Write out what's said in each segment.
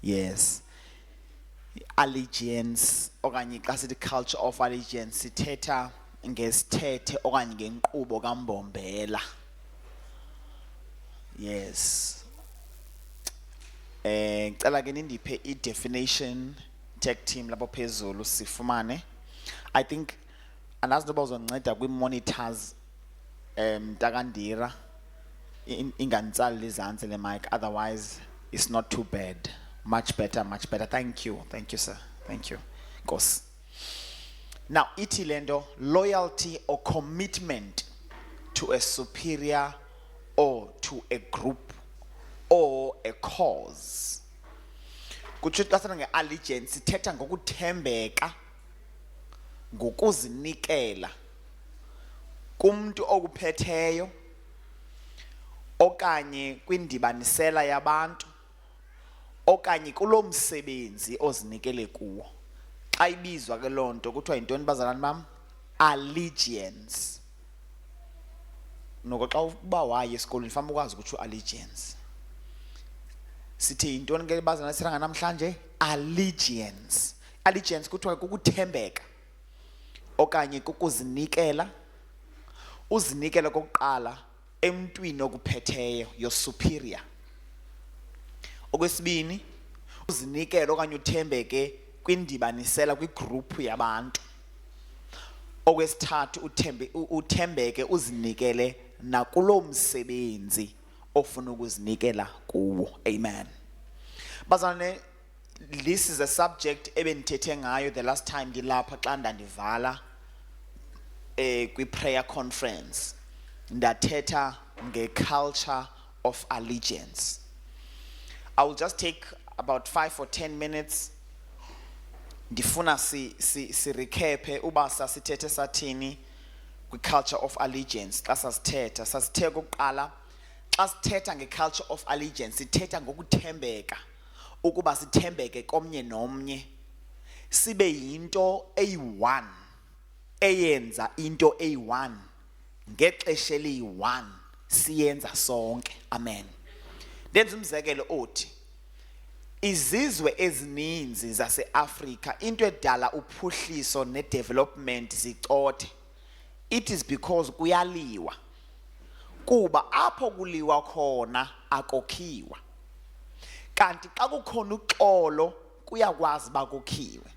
Yes. Allegiance okanye xa sithi culture of allegiance sithetha ngesithethe okanye ngenkqubo kaMbombela. Yes. Ngicela ke nindiphe i-definition tech team lapho phezulu sifumane. I think andazi noba uzonceda kwi-monitors Takandira inganitsali izantsi le mic, otherwise it's not too bad. Much better. Thank you, sir. Thank you. Nkosi. Now, ithi lento loyalty or commitment to a superior or to a group or a cause. Kutsho xa sithi nge-allegiance ithetha ngokuthembeka, ngokuzinikela kumntu okuphetheyo okanye kwindibanisela yabantu okanye kulo msebenzi ozinikele kuwo. Xa ibizwa ke loo nto kuthiwa yintoni bazalwane bam? Allegiance. Noko xa uba waye esikolweni fanele ukwazi ukuthi allegiance. Sithi yintoni ke bazalwane sithanga namhlanje? Allegiance. Allegiance kuthiwa kukuthembeka okanye kukuzinikela. Uzinikela kokuqala emntwini okuphetheyo, your superior. Okwesibini, uzinikela okanye uthembeke kwindibanisela kwigroup yabantu. Okwesithathu, uthembeke uzinikele nakulo msebenzi ofuna ukuzinikela kuwo. Amen. Bazalwane, this is a subject ebendithethe ngayo the last time ndilapha xa ndandivala kwi-prayer conference. Ndathetha nge-culture of allegiance. I will just take about 5 or 10 minutes. Ndifuna si recap uba sasithethe sathini kwi-culture of allegiance. Xa sasithethe kokuqala, xa sithetha nge-culture of allegiance sithetha ngokuthembeka, ukuba sithembeke komnye nomnye, sibe yinto eyi-one, eyenza into eyi-one ngexesha eliyi-one, siyenza sonke. Amen. Ndenza umzekelo othi izizwe ezininzi zase-Afrika into edala uphuhliso ne-development zicothe. It is because kuyaliwa. Kuba apho kuliwa khona akokhiwa. Kanti xa kukhona uxolo kuyakwazi uba kokhiwe.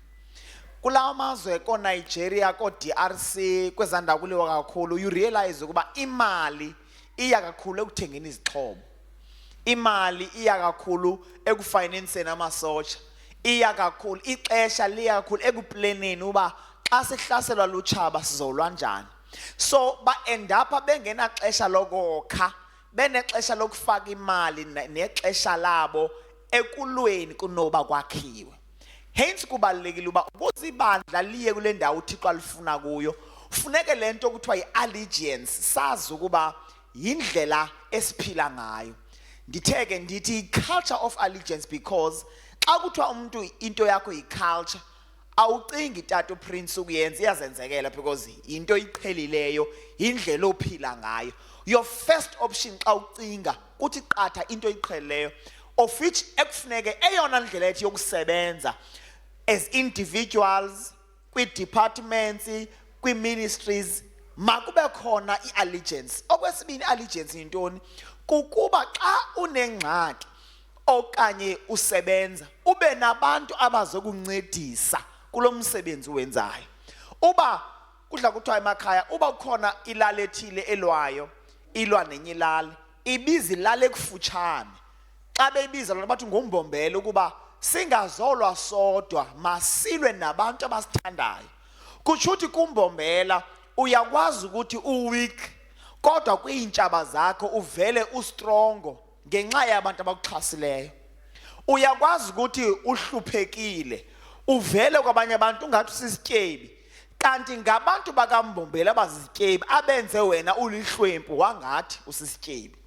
Kulawa mazwe ko-Nigeria, ko-DRC, kwezandawo kuliwa kakhulu, you realize ukuba imali iya kakhulu ekuthengeni izixhobo. Imali iya kakhulu ekufinanceni amasotsha. Iya kakhulu, ixesha liya kakhulu ekuplaneni uba xa sihlaselwa lutshaba sizolwa njani. So ba-end up bengenaxesha lokokha, benexesha lokufaka imali nexesha labo ekulweni kunoba kwakhiwe. Hence kubalulekile uba ukuze ibandla liye kule ndawo uThixo alifuna kuyo, funeke le nto kuthiwa yi-allegiance sazi ukuba yindlela esiphila ngayo. Nditheke ndithi culture of allegiance because xa kuthiwa umuntu into yakho yi-culture, awucingi tata uPrince ukuyenza, iyazenzekela because into iqhelileyo, indlela ophila ngayo. Your first option xa ucinga kuthi qatha into iqhelileyo, of which ekufuneke eyona ndlela ethi yokusebenza as individuals, kwi-departments, kwi-ministries, makube khona i-allegiance. Okwesibini, allegiance yintoni? Kukuba xa unengxaki okanye usebenza ube nabantu abazokuncedisa kulo msebenzi wenzayo. Uba kudla kuthiwa emakhaya, uba khona ilali ethile elwayo, ilwa nenye ilali, ibiza ilali ekufutshane. Xa beyibiza lona bathi nguMbombela ukuba singazolwa sodwa, masilwe nabantu abasithandayo. Kutsho ukuthi kuMbombela uyakwazi ukuthi uweak, kodwa kwiintshaba zakho uvele ustrongo ngenxa yabantu abakuxhasileyo. Uyakwazi ukuthi uhluphekile, uvele kwabanye abantu ungathi usisityebi, kanti ngabantu bakaMbombela abazizityebi abenze wena ulihlwempu wangathi usisityebi.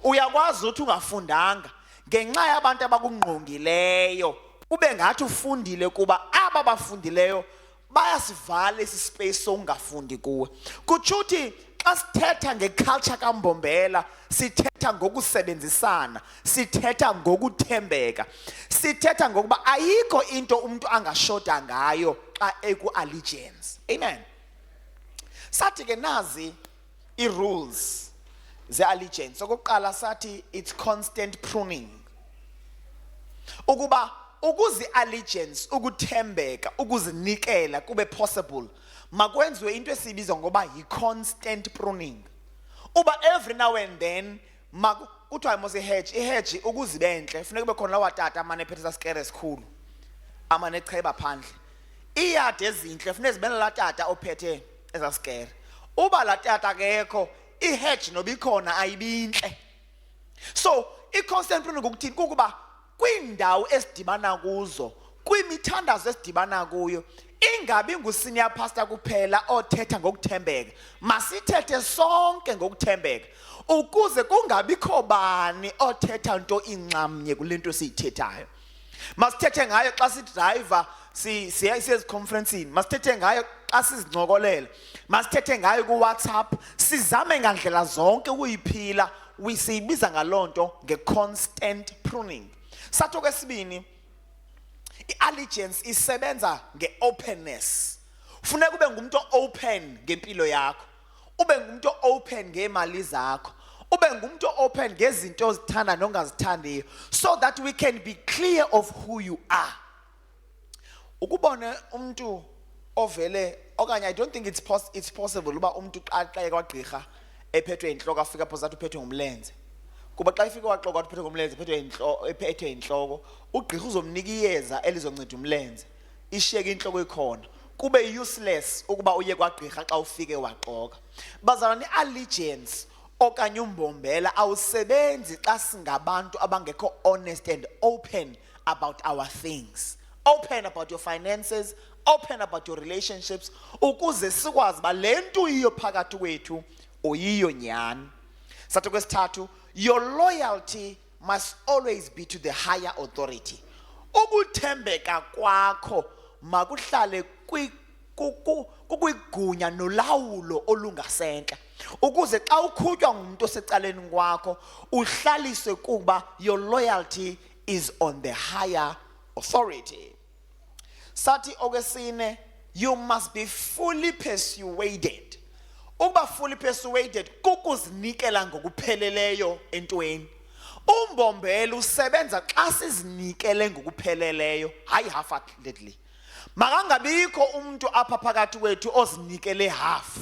Uyakwazi ukuthi ungafundanga ngenxa yabantu abakungqongileyo ube ngathi ufundile, kuba aba bafundileyo bayasivala esi space ongafundi kuwe. Kutsho ukuthi xa sithetha ngeculture kaMbombela sithetha ngokusebenzisana, sithetha ngokuthembeka, sithetha ngokuba ayikho into umuntu angashota ngayo xa eku-allegiance. Amen. Sathi ke nazi i-rules ze-allegiance. Okokuqala sathi it's constant pruning. Ukuba ukuzi-allegiance, ukuthembeka, ukuzinikela kube possible, makwenziwe into esibiza ngoba yi-constant pruning. Uba every now and then kuthiwa mos i-hedge ukuzibenhle funeka kube khona lawa tata amane ephethe sasikere esikhulu, amane echeba phandle. Iyadi ezinhle funeka zibe la tata ophethe ezasikere. Uba la tata akekho, i-hedge noba ikhona ayibinhle. So i-constant pruning ukuthini? Kukuba kwindawo esidibana kuzo, kwimithandazo esidibana kuyo, ingabi ngusenior pastor kuphela othetha ngokuthembeka, masithethe sonke ngokuthembeka, ukuze kungabikho bani othetha nto incamnye kule nto siyithethayo. Masithethe ngayo xa sidriver siya esiconferencini, masithethe ngayo xa sizincokolela, masithethe ngayo ku-WhatsApp, sizame ngandlela zonke ukuyiphila. Siyibiza ngalonto nge-constant pruning. Sathi okwesibini, i-allegiance isebenza nge-openness. Funeka ube ngumuntu open ngempilo yakho, ube ngumuntu open ngemali zakho, ube ngumuntu open ngezinto ozithanda nongazithandiyo, so that we can be clear of who you are. Ukubone umuntu ovele okanye I don't think it's possible uba umuntu xa kwagqirha ephethwe inhloko afika pho zathi uphethwe ngumlenze. Kuba xa ifika waxoka uphethwe ngumlenze ephethwe inhloko, ugqirha uzomnika iyeza elizonceda umlenze, ishiyeke inhloko ikhona. Kube useless ukuba uye kwagqirha xa ufike waxoka. Bazalwane, allegiance okanye umbombela awusebenzi xa singabantu abangekho honest and open about our things. Open about your finances, open about your relationships, ukuze sikwazi ba lento iyo phakathi kwethu oyiyo nyani. Sathi kwesithathu, your loyalty must always be to the higher authority. Ukuthembeka kwakho makuhlale kwigunya nolawulo olungasentla, ukuze xa ukhutshwa ngumuntu osecaleni kwakho uhlaliswe kuba your loyalty is on the higher authority. Sathi okwesine, you must be fully persuaded. Ukuba fully persuaded kukuzinikela ngokupheleleyo entweni. Umbombela usebenza xa sizinikele ngokupheleleyo, hayi half-heartedly. Makangabikho umuntu apha phakathi kwethu ozinikele half.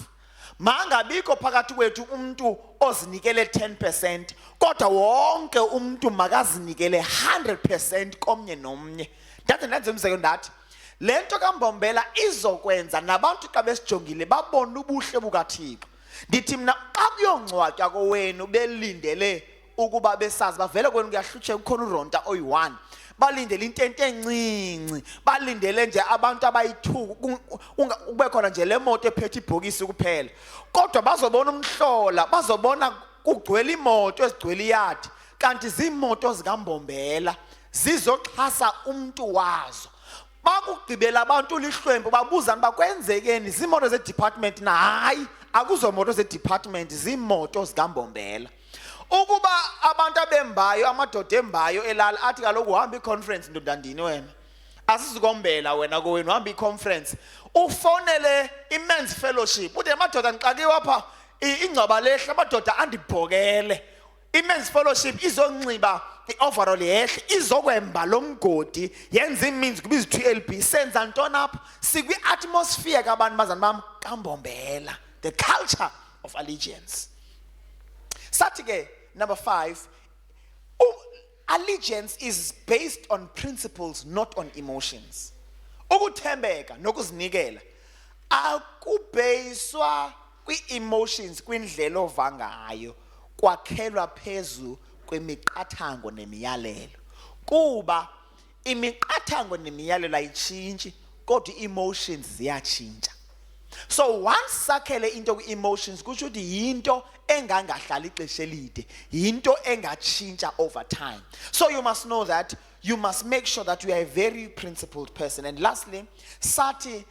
Makangabikho phakathi kwethu umuntu ozinikele 10%, kodwa wonke umuntu makazinikele 100% komnye nomnye. Ndathi ndenze umzekelo ndathi, lento kaMbombela izokwenza nabantu xa besijongile babone ubuhle bukaThixo. Ndithi mina xa kuyongcwatywa kowenu belindele ukuba besazi bavele kwenu kuyahlutshe kukhona uronta oyi-1, balindele intente encinci, balindele nje abantu abayi-2, kube khona nje le moto ephethe ibhokisi kuphela, kodwa bazobona umhlola, bazobona kugcwele imoto ezigcwele iyadi, kanti ziimoto zikaMbombela zizoxhasa umuntu wazo. Bakugqibela abantu lihlwempu babuzana bakwenzekeni, zimoto ze-department na hayi akuzomoto ze-department, zimoto zikaMbombela. Ukuba abantu abembayo, amadoda embayo elala athi kaloku uhamba i-conference ndodandini wena, asizikombela wena kowenu uhamba i-conference, ufonele i-men's fellowship uthi amadoda ngixakiwe apha ingcwaba lehle, amadoda andibhokele. I-men's fellowship izonxiba i-overall yehle, izokwemba lo mgodi, yenza imeans kubiza 2LB. Senza ntoni apha? Sikwi-atmosphere kabantu bazana bam kaMbombela, the culture of allegiance. Sathi ke number 5, allegiance is based on principles, not on emotions. Ukuthembeka nokuzinikela akubhekiswa kwi-emotions, kwindlela ova ngayo, kwakhelwa phezu kwemiqathango nemiyalelo. Kuba imiqathango nemiyalelo ayitshintshi, kodwa i-emotions ziyatshintsha. So once sakhele into kwi-emotions kusho ukuthi yinto engangahlali ixesha elide, yinto engatshintsha over time. So you must know that, you must make sure that you are a very principled person. And lastly, sathi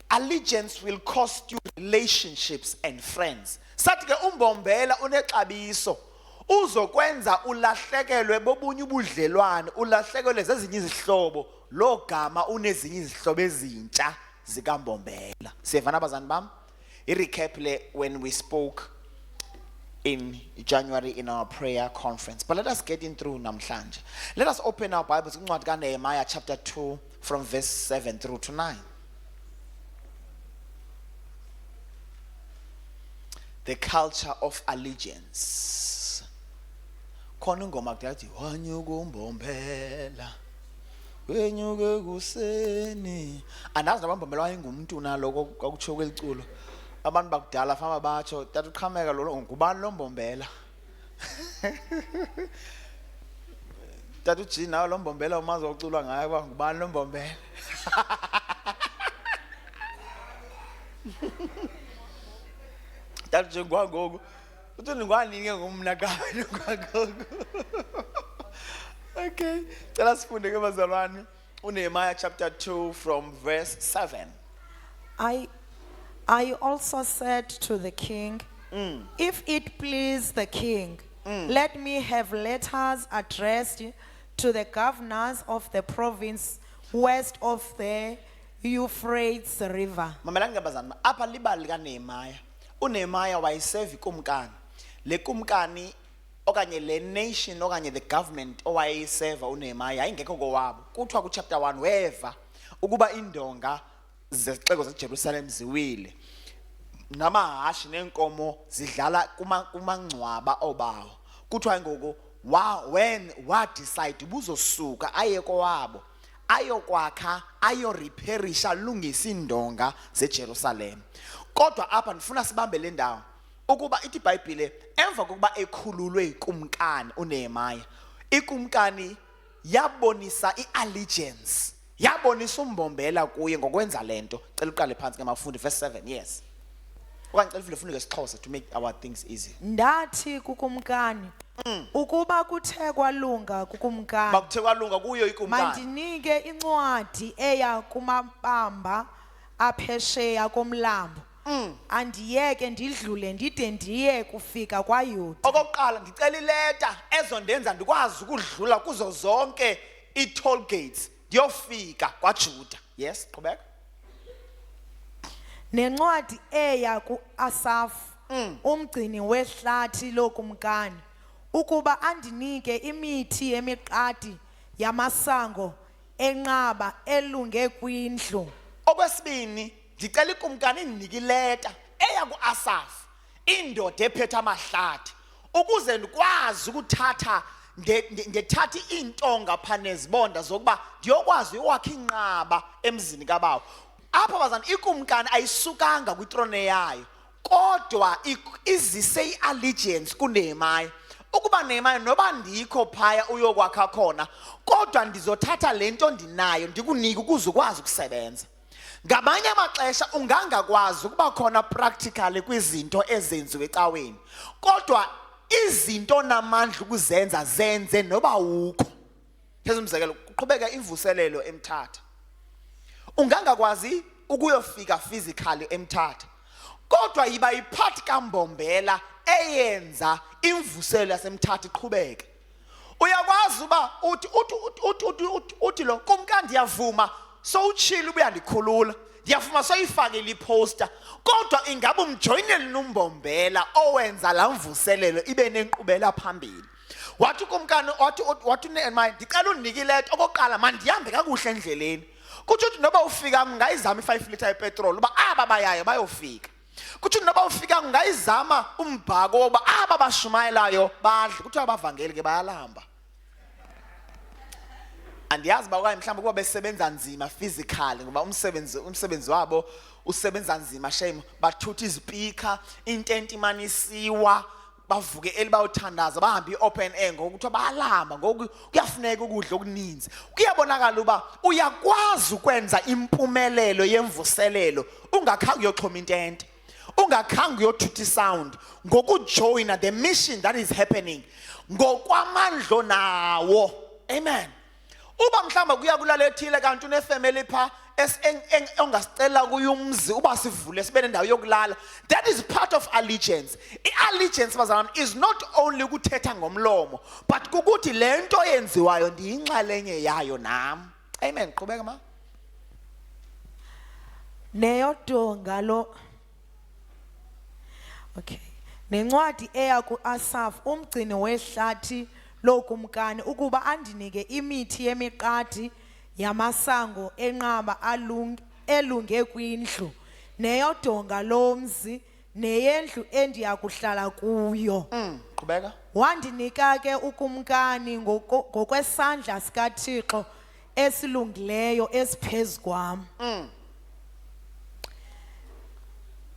allegiance will cost you relationships and friends. Sathi ke umbombela unexabiso uzokwenza ulahlekelwe bobunye ubudlelwane, ulahlekelwe zezinye izihlobo, lo gama unezinye izihlobo ezintsha zikambombela. Siyavana bazani bam? I-recap le when we spoke in January in our prayer conference. But let us get in through namhlanje. Let us open our Bibles in Nehemiah chapter 2 from verse 7 through to 9. The culture of allegiance. Khona ingoma kuyathi wanyuka umbombela wenyuke kuseni. Andazi nabambombela wayengumuntu naloko kwakutsho kweliculo. Abantu bakudala fama batsho tathi uqhameka lo ngubani lo mbombela. Tathi uJini nawe lo mbombela umazi uculwa ngaye kwa ngubani lo mbombela. Tathi nje ngwangoku uthi ngwani ke ngumna kabe ngwangoku. Okay, cela sifunde ke bazalwane uNehemiah chapter 2 from verse 7. I also said to the king, if it please the king, let me have letters addressed to the governors of the province west of the Euphrates River. Mamelani ngabazana apha libali kaNehemiah. uNehemiah wayeseva ikumkani. Le kumkani okanye le nation okanye the government owayeseva uNehemiah ayingekho kowabo. Kuthiwa ku chapter 1 weva ukuba indonga zezixeko zeJerusalem ziwile. Namahashi nenkomo zidlala kumangcwaba obawo. Kuthiwa ngoku when decide ubuzosuka aye kowabo ayokwakha ayorepairisha lungisa indonga zeJerusalem. Kodwa apha ndifuna sibambe le ndawo ukuba ithi iBhayibhile emva kokuba ekhululwe ikumkani uNehemiah, ikumkani yabonisa iallegiance, yabonisa umbombela kuye ngokwenza lento. Cela uqale phansi ke mafundi verse 7. Yes. Okanye cela ufune ngeSixhosa to make our things easy. Ndathi kukumkani ukuba kuthe kwalunga kukumkani, Makuthe kwalunga kuyo ikumkani, mandinike incwadi eya kumabamba aphesheya komlambo, andiyeke ndidlule ndide ndiye kufika kwaYuda. okokuqala ndicela ileta ezondenza ndikwazi ukudlula kuzo zonke i-toll gates ndiyofika kwaJuda. Yes, qhubeka. Nencwadi eya kuAsafu umgcini wehlathi lokumkani, ukuba andinike imithi yemiqadi yamasango enqaba elunge kwindlu. Okwesibini ndicela ikumkani indinike ileta eya kuAsafu, indoda ephethe amahlathi, ukuze ndikwazi ukuthatha ndethatha iintonga phanezibonda zokuba ndiyokwazi ukwakha inqaba emzini kabawo. Apha bazana ikumkani ayisukanga kwitrone yayo, kodwa izise iallegiance kuNehemiah. Ukuba Nehemiah noba ndikho phaya uyokwakha khona, kodwa ndizothatha lento ndinayo ndikunike ukuze ukwazi ukusebenza. Ngamanye amaxesha ungangakwazi ukuba khona practically kwizinto ezenziwe ecaweni, kodwa izinto namandla ukuzenza zenze noba ukho. Phezulu umzekelo kuqhubeka imvuselelo eMthatha. Ungangakwazi ukuyofika physically eMthatha, kodwa yiba iphathi kambombela eyenza imvuselelo yaseMthatha iqhubeke. Uyakwazi uba uthi lo kumkani ndiyavuma so utshila ubuya ndikhulula, ndiyavuma so ifakile iposter, kodwa ingabe umjoyinele nombombela owenza la mvuselelo ibe nenkqubela phambili. Wathi kumkani wathi uNehemiah ndicela undinike ileta okokuqala mandihambe kakuhle endleleni. Kuthi noba ufika ngayizama i5 liter yepetrol uba aba bayayo bayofika. Kuthi noba ufika ngayizama umbhako woba aba bashumayelayo badle. Kuthi abavangeli ke bayalamba. Andiyazi ba okanye mhlawumbe kuba besebenza nzima physically ngoba umsebenzi wabo usebenza nzima shame, bathutha izipika, intente imanisiwa, bavuke elibayothandaza, bahamba iopen air ngokuthi bayalamba ngoku kuyafuneka ukudla okuninzi. Kuyabonakala uba uyakwazi ukwenza impumelelo yemvuselelo ungakhange uyoxhoma intente, ungakhange uyothutha isound, ngokujoina the mission that is happening ngokwamandla nawo. Amen. Uba mhlamba kuya kulala ethile kanti unefamily pha ongasicela kuyumzi uba sivule sibe nendawo yokulala. That is part of allegiance. I-allegiance bazalwane is not only ukuthetha ngomlomo but kukuthi lento yenziwayo ndiyinxalenye yayo nam. Amen. Qhubeka ma. Neyodonga lo. Okay. Nencwadi eya kuAsaf umgcini wehlathi lokumkani ukuba andinike imithi yemiqadi yamasango enqaba elunge kwindlu neyodonga lomzi neyendlu endiyakuhlala kuyo. Qhubeka. Wandinika ke ukumkani ngokwesandla sikaThixo esilungileyo esiphezu kwam.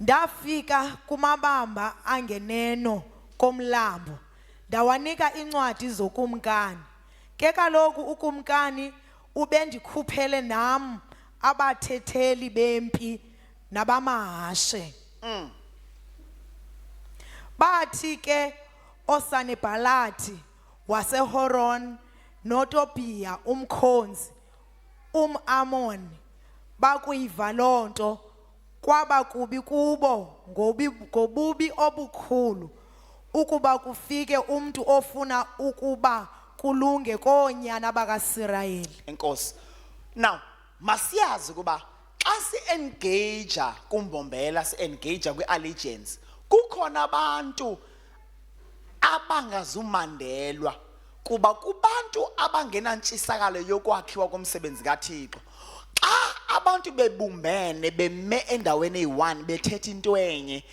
Ndafika kumabamba angeneno komlambo ndawanika incwadi zokumkani. Ke kaloku ukumkani ubendikhuphele nam abathetheli bempi nabamahashe. Bathi ke oSanibhalathi waseHoron noTobiya umkhonzi Amoni bakuyiva lonto kwaba kubi kubo ngobubi obukhulu ukuba kufike umuntu ofuna ukuba kulunge koonyana bakaSirayeli. Enkosi. Now, masiyazi kuba xa si-engage kumbombela si-engage kwi-allegiance kukhona abantu abangazumandelwa kuba kubantu abangenantshisakalo yokwakhiwa komsebenzi kaThixo. Xa abantu bebumbene beme endaweni eyi-one bethetha into enye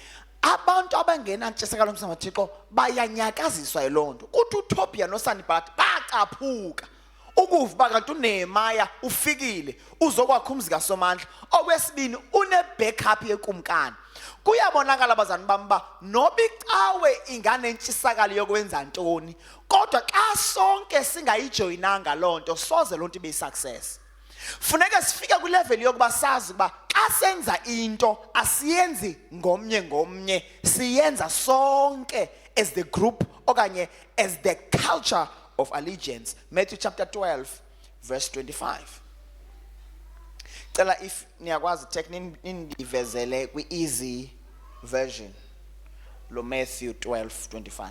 abantu abangenantshisakalo komsebenzi kaThixo bayanyakaziswa yiloo nto. Kuthi uTobiya noSanibhalathi bacaphuka ukuva kanti uNehemiah ufikile uzokwakha umzi kaSomandla. Okwesibini une-backup yekumkani. Kuyabonakala bazalwane bami ba noba icawe inganentshisakalo yokwenza ntoni kodwa xa sonke singayijoyinanga loo nto soze loo nto ibe yi-success. Funeka sifike kwilevel yokuba sazi ukuba xa senza into asiyenzi ngomnye siyenza sonke as the group okanye as the culture of allegiance. Matthew chapter 12 verse 25. Cela if niyakwazi nivezele kwi-easy version lo Matthew 12:25.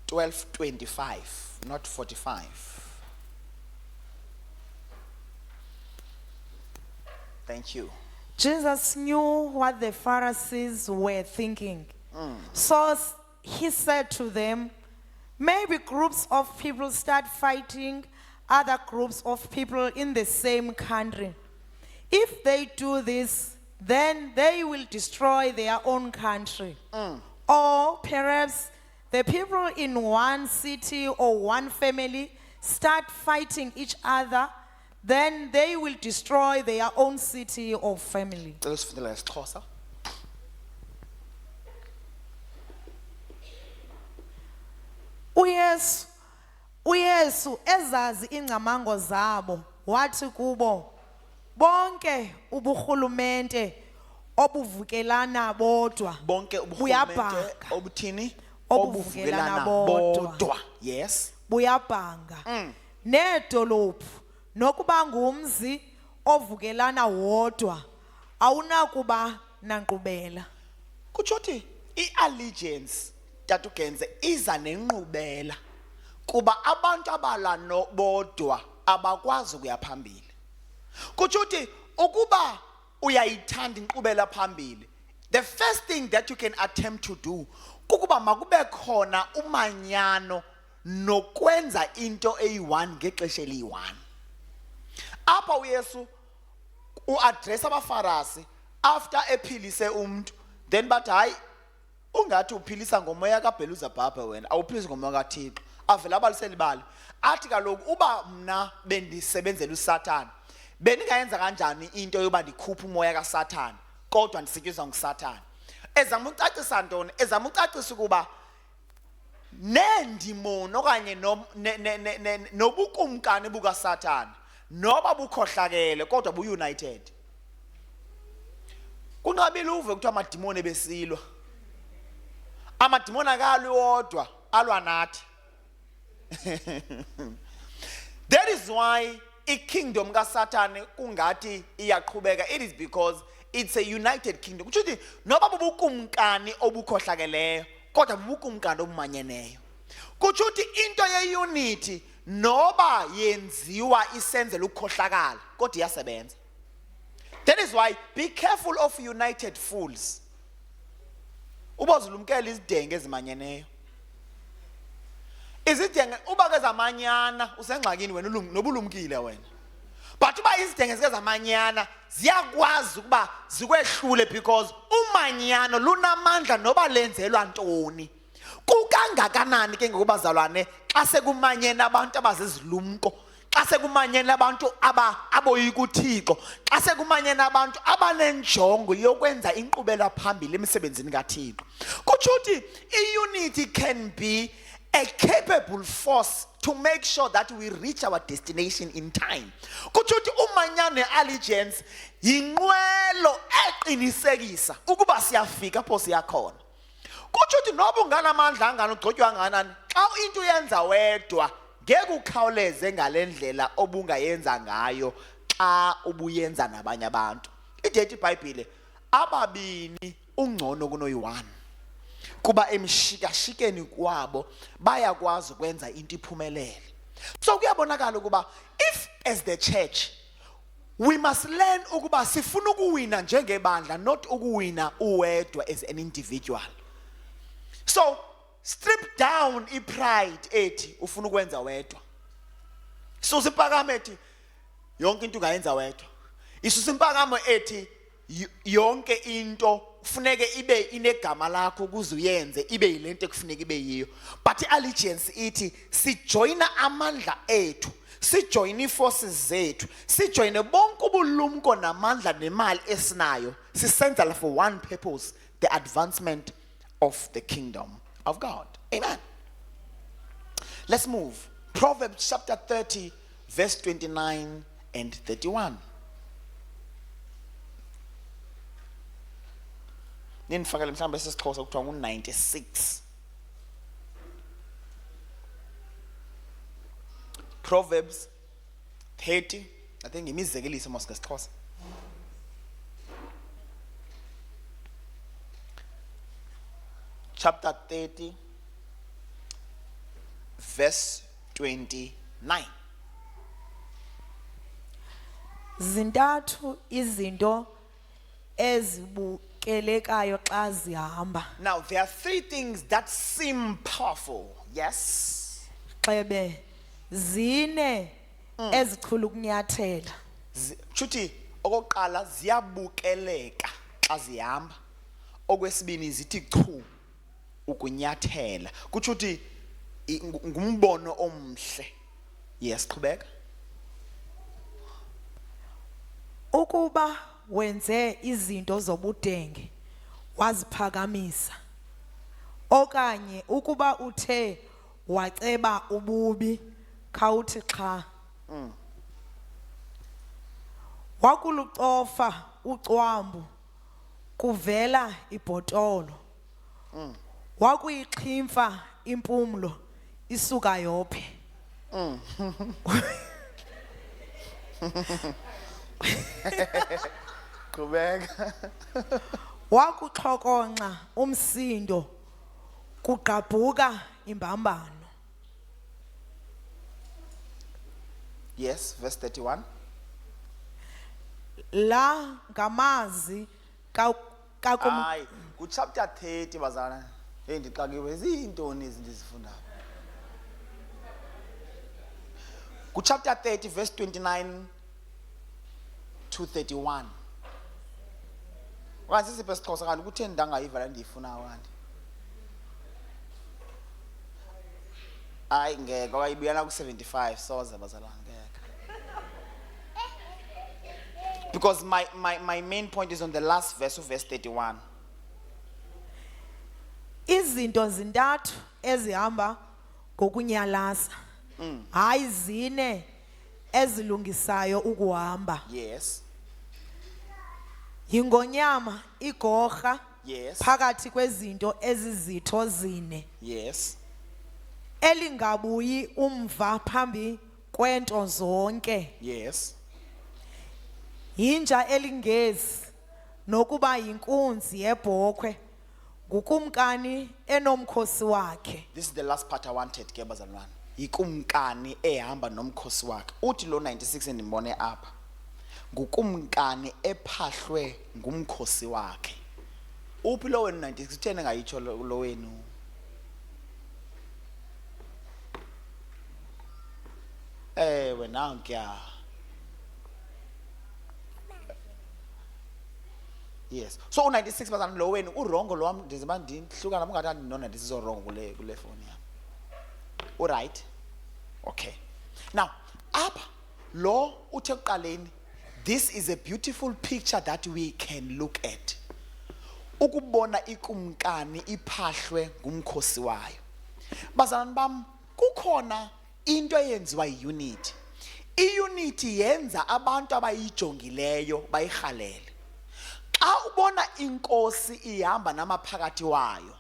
$12.25, not 45. Thank you. Jesus knew what the Pharisees were thinking. So he said to them, maybe groups of people start fighting other groups of people in the same country. If they do this, then they will destroy their own country. Or perhaps the people in one city or one family start fighting each other, then they will destroy their own city or family. Let's for the last Xhosa. uYesu ezazi ingcamango zabo wathi kubo bonke uburhulumente obuvukelana bodwa Bonke uburhulumente obuthini obuvukelana bodwa. Yes. Buyabhanga. Nedolophu nokuba ngumzi ovukelana wodwa awunakuba nankqubela. Kutshothi i-allegiance tatugenze iza nenqubela kuba abantu abalano bodwa abakwazi ukuya phambili. Kutshothi ukuba uyayithanda inqubela phambili, the first thing that you can attempt to do kukuba makube khona umanyano nokwenza into eyi-one ngexesha eliyi-one. Apha uYesu uaddress abaFarisi after ephilise umuntu, then bathi hayi ungathi uphilisa ngomoya kaBheluzebhubhe wena awuphilisi ngomoya kaThixo. Avela abaliseli bali athi kaloku uba mna bendisebenzela uSathane bendingayenza kanjani into yoba ndikhuphe umoya kaSathane kodwa ndisetyenziswa nguSathane. Ezama ucacisa ntoni? Ezama ucacisa ukuba nendimono okanye nobukumkani bukaSathane noba bukhohlakele kodwa bu-united. Kunqabile uve kuthiwa amadimoni ebesilwa. Amadimoni akalwi wodwa, alwa nathi. That is why ikingdom kaSathane kungathi iyaqhubeka. It is because it's a united kingdom. Kutsho ukuthi noba bubukumkani obukhohlakeleyo kodwa bubukumkani obumanyeneyo. Kutsho ukuthi into ye-unity noba yenziwa isenzela ukukhohlakala kodwa iyasebenza. That is why be careful of united fools. Ubozulumkela izidenge ezimanyeneyo. Izidenge uba ke zamanyana usengxakini wena nobulumkile wena. But uba izidenge zike zamanyana ziyakwazi ukuba zikwehlule because umanyano lunamandla noba lenzelwa ntoni. Kukangakanani ke ngokubazalwane xa sekumanyene abantu abazizilumko, xa sekumanyene abantu aboyika uThixo, xa sekumanyene abantu abanenjongo yokwenza inkqubela phambili emisebenzini kaThixo. Kutsho ukuthi i-unity can be a capable force to make sure that we reach our destination in time. Kutsho ukuthi umanyano ne-allegiance yinqwelo eqinisekisa ukuba siyafika apho siyakhona. Kutsho ukuthi noba unganamandla angani ugcotywa nganani, xa into uyenza wedwa ngeke ukhawuleze ngale ndlela obungayenza ngayo xa ubuyenza nabanye abantu. Ithethi iBhayibhile ababini ungcono kunoyi-1 kuba emshikashikeni kwabo bayakwazi ukwenza into iphumelele. So kuyabonakala ukuba if as the church we must learn ukuba sifuna ukuwina njengebandla, not ukuwina uwedwa as an individual. So strip down i-pride ethi ufuna ukwenza wedwa. Isusa impakamo ethi yonke into ungayenza wedwa. Isusa impakamo ethi yonke into kufuneke ibe inegama lakho ukuze uyenze ibe yilento ekufuneka ibe yiyo. But i-allegiance ithi sijoyina amandla ethu, sijoyina i-forces zethu, sijoyine bonke ubulumko namandla nemali esinayo, sisenzela for one purpose, the advancement of the kingdom of God. Amen. Let's move. Proverbs chapter 30 verse 29 and 31. Ninifakele mhlawumbe sesixhosa kuthiwa ngu-96. Proverbs 30, I think imizekeliso mos ngesixhosa. Chapter 30 verse 29. Zintathu izinto ezibukelekayo xa zihamba. Now there are 3 things that seem powerful. Yes. Xebe zine ezichula ukunyathela. Chuthi okokuqala ziyabukeleka xa zihamba. Okwesibini zithi chu ukunyathela. Kutsho ukuthi ngumbono omhle. Yes, qhubeka. Ukuba wenze izinto zobudenge waziphakamisa, okanye ukuba uthe waceba ububi khawuthi xa, wakulucofa ucwambu kuvela ibhotolo, wakuyixhimfa impumlo isuka yophe. Qhubeka. Wakuxhokonxa umsindo kugqabhuka imbambano. Yes, verse 31. La ngamazi Hayi, ku chapter 30 bazana. Hey ndixakiwe izintoni izinto ezifundayo. Ku chapter 30 verse 29 to 31. Wathi siphe sixhosa kanti kutheni ndangayiva la ndiyifunayo kanti. Hayi ngeke wayibuyela ku 75 soze bazalwane ngeke. Because my main point is on the last verse of verse 31. Izinto zintathu ezihamba ngokunyalasa. Hayi zine ezilungisayo ukuhamba. Yes. Yingonyama igorha Yes. phakathi kwezinto ezizitho zine. Yes. Elingabuyi umva phambi kwento zonke. Yes. Yinja elingezi nokuba yinkunzi yebhokhwe ngukumkani enomkhosi wakhe. This is the last part I wanted ke bazalwane. Yikumkani ehamba nomkhosi wakhe. Uthi lo 96 endimbone apha. Ngukumkani ephahlwe ngumkhosi wakhe. Uphi lo wenu 96 uthene ngayitsho lo wenu? Ewe nankuya. Yes. So 96 bazalwane lo wenu urongo lo wami ndiziba ndihlukana mungathandi no 96 orongo kule phone yami. All right. Okay. Now, apha lo uthe kuqaleni, this is a beautiful picture that we can look at. Ukubona ikumkani iphahlwe ngumkhosi wayo. Bazalwane bam, kukhona into eyenziwa yiunity. Iunity yenza abantu abayijongileyo bayirhalele. Xa ubona inkosi ihamba namaphakathi wayo,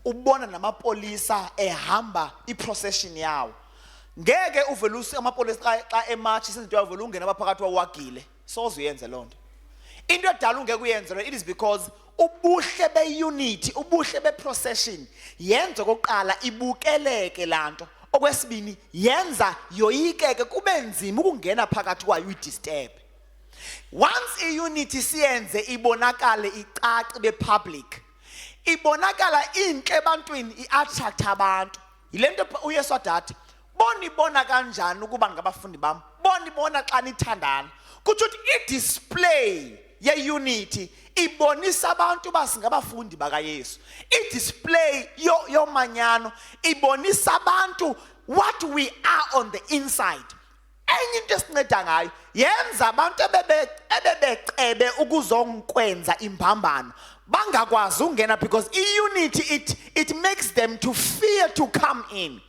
ubona namapolisa ehamba iprocession yawo, ngeke uveluse amapolisa xa emarch izinto yavela ungena abaphakathi wawagile, soze uyenze lonto. Into edala ungeke uyenze lo, it is because ubuhle beunity, ubuhle beprocession yenza okokuqala ibukeleke lanto. Okwesibini yenza yoyikeke kube nzima ukungena phakathi kwayo uyidisturb. Once iunity siyenze ibonakale icace bepublic, ibonakala inhle ebantwini, iattract abantu. Yilento uYesu adathi bonibona kanjani ukuba ngabafundi bami, bonibona xa nithandana. Kuthi i-display ye-unity ibonisa abantu basingabafundi bakaYesu. I-display yomanyano ibonisa abantu what we are on the inside. Enye into esinceda ngayo yenza abantu ebebecebe ukuzongkwenza imbambano bangakwazi ungena, because iunity it makes them to fear to come in.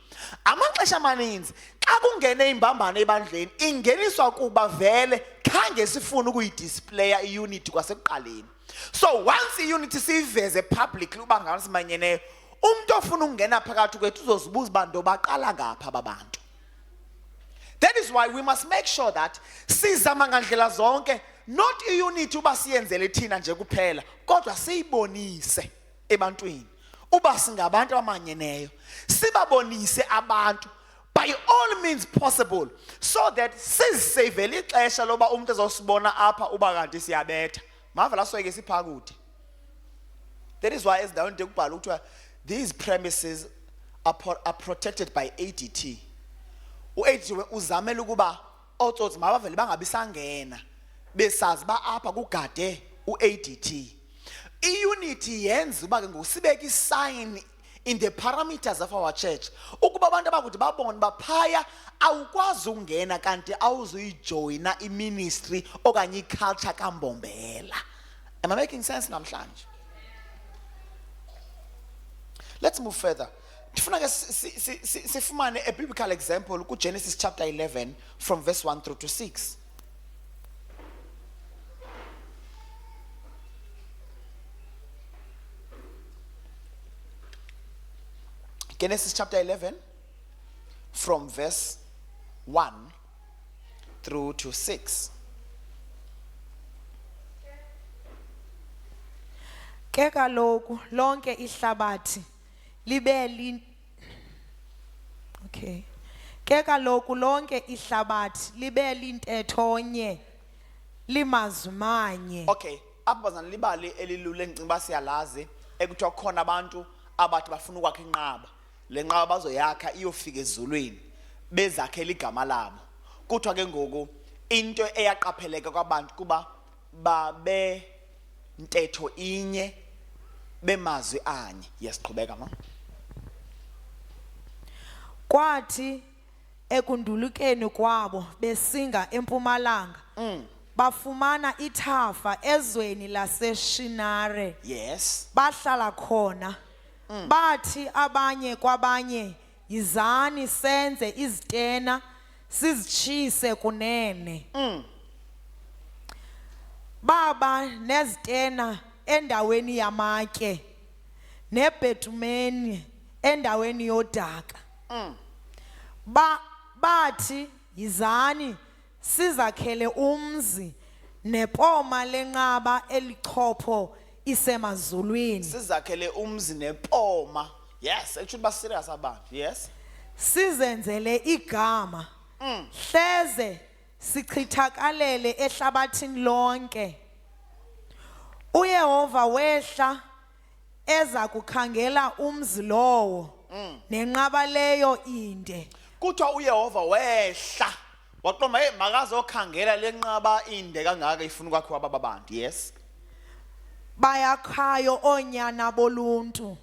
Amaxesha amaninzi xa kungene imbambano ebandleni ingeniswa kuba vele khange sifune ukuyidisplaya iunity kwasekuqaleni. So once iunity siyiveze publicly uba ngani simanyeneyo, umuntu ofuna ukungena phakathi kwethu uzozibuza uba ndo baqala ngapha ababantu. That is why we must make sure that sizama ngandlela zonke, not iunity uba siyenzele thina nje kuphela, kodwa siyibonise ebantwini uba singabantu abamanyeneyo, sibabonise abantu by all means possible, so that sizisavele ixesha loba umuntu ezosibona apha uba kanti siyabetha mavela soyike siphakude. That is why ezindaweni dekubhala ukuthiwa these premises are protected by ADT. U-ADT uzamela ukuba otsotsi mabavele bangabisangena besazi ba apha kugade u-ADT. Iunity yenza uba ke ngosibeka isign in the parameters of our church ukuba abantu abakuthi babone baphaya awukwazi ungena kanti awuzuyijoyina iministry okanye iculture kaMbombela. Am I making sense namhlanje? Let's move further. Ndifuna ke sifumane a biblical example ku Genesis chapter 11 from verse 1 through to 6. Genesis chapter 11 from verse 1 through to 6. Ke kaloku lonke ihlabathi libe Okay. Ke kaloku lonke ihlabathi libe lintethonye limazimanye. Okay, abazana libali elilule ngicimba basiyalazi ekuthiwa khona abantu abathi bafuna ukwakha inqaba. Le nqaba bazoyakha iyofika ezulwini bezakhela igama labo. Kuthiwa ke ngoku into eyaqapheleka kwabantu kuba babe ntetho inye bemazwi anye. Yes, qhubeka ma. Kwathi ekundulukeni kwabo besinga empumalanga bafumana ithafa ezweni laseShinare. Yes. Bahlala khona. Bathi abanye kwabanye yizani senze izitena sizitshise kunene. Baba nezitena endaweni yamatye nebhetumeni endaweni yodaka. Bathi yizani sizakhele umzi nepoma lenqaba elichopho isemazulwini. Sizakhele umzi nepoma. Yes, it should be serious abantu. Yes. Sizenzele igama. Hleze sichithakalele ehlabathini lonke. uYehova wehla eza kukhangela umzi lowo nenqaba leyo inde. Kuthiwa uYehova wehla waqoma makazokhangela lenqaba inde kangaka ifuna kwakho ababantu. Yes. Bayakhayo onyana boluntu.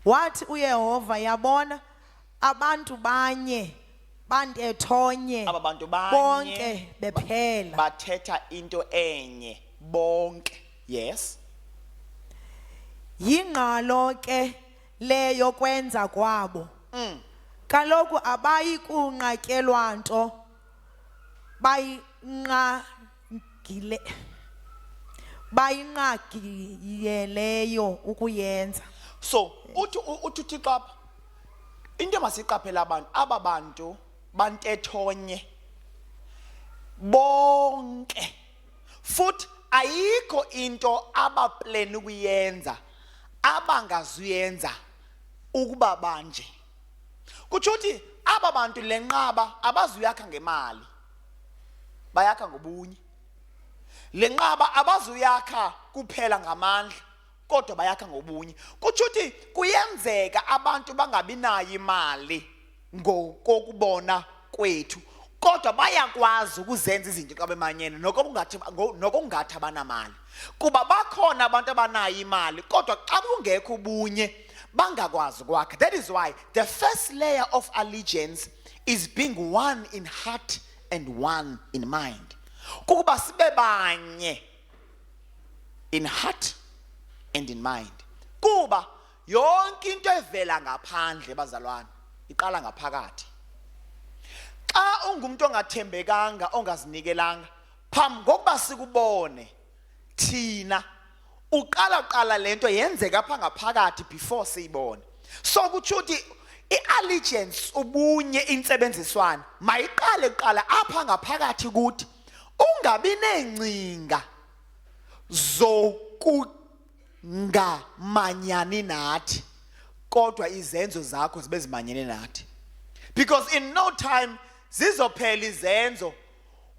Wathi uYehova yabona abantu banye bandethonye Ababantu banye bonke bephela. bathetha into enye bonke. Yes. Yingqalo ke leyo kwenza kwabo. Kaloku abayi kunqatyelwa nto bayinqagiyeleyo ukuyenza. So uthi uThixo apha into masiqaphela abantu ababantu bantethonye bonke futhi ayikho into abaplan ukuyenza abangazuyenza ukuba banje. Kutsho uthi aba bantu lenqaba abazuyakha ngemali bayakha ngobunye. Lenqaba abazuyakha kuphela ngamandla kodwa bayakha ngobunye. Kutsho uthi kuyenzeka abantu bangabi nayo imali ngokubona kwethu kodwa bayakwazi ukuzenza izinto xa bemanyene nokungathi abanamali. Kuba bakhona abantu abanayo imali kodwa xa kungekho ubunye bangakwazi kwakha. That is why the first layer of allegiance is being one in heart and one in mind. Kukuba sibe banye in heart and in mind. Kuba yonke into evela ngaphandle bazalwane iqala ngaphakathi. Xa ungumuntu ongathembekanga ongazinikelanga phambi kokuba sikubone thina uqala lento yenzeka apha ngaphakathi before siyibone. So kutsho uthi i-allegiance ubunye insebenziswana mayiqale kuqala apha ngaphakathi kuthi ungabi neengcinga zokungamanyani nathi kodwa izenzo zakho zibe zimanyene nathi. Because in no time zizophela izenzo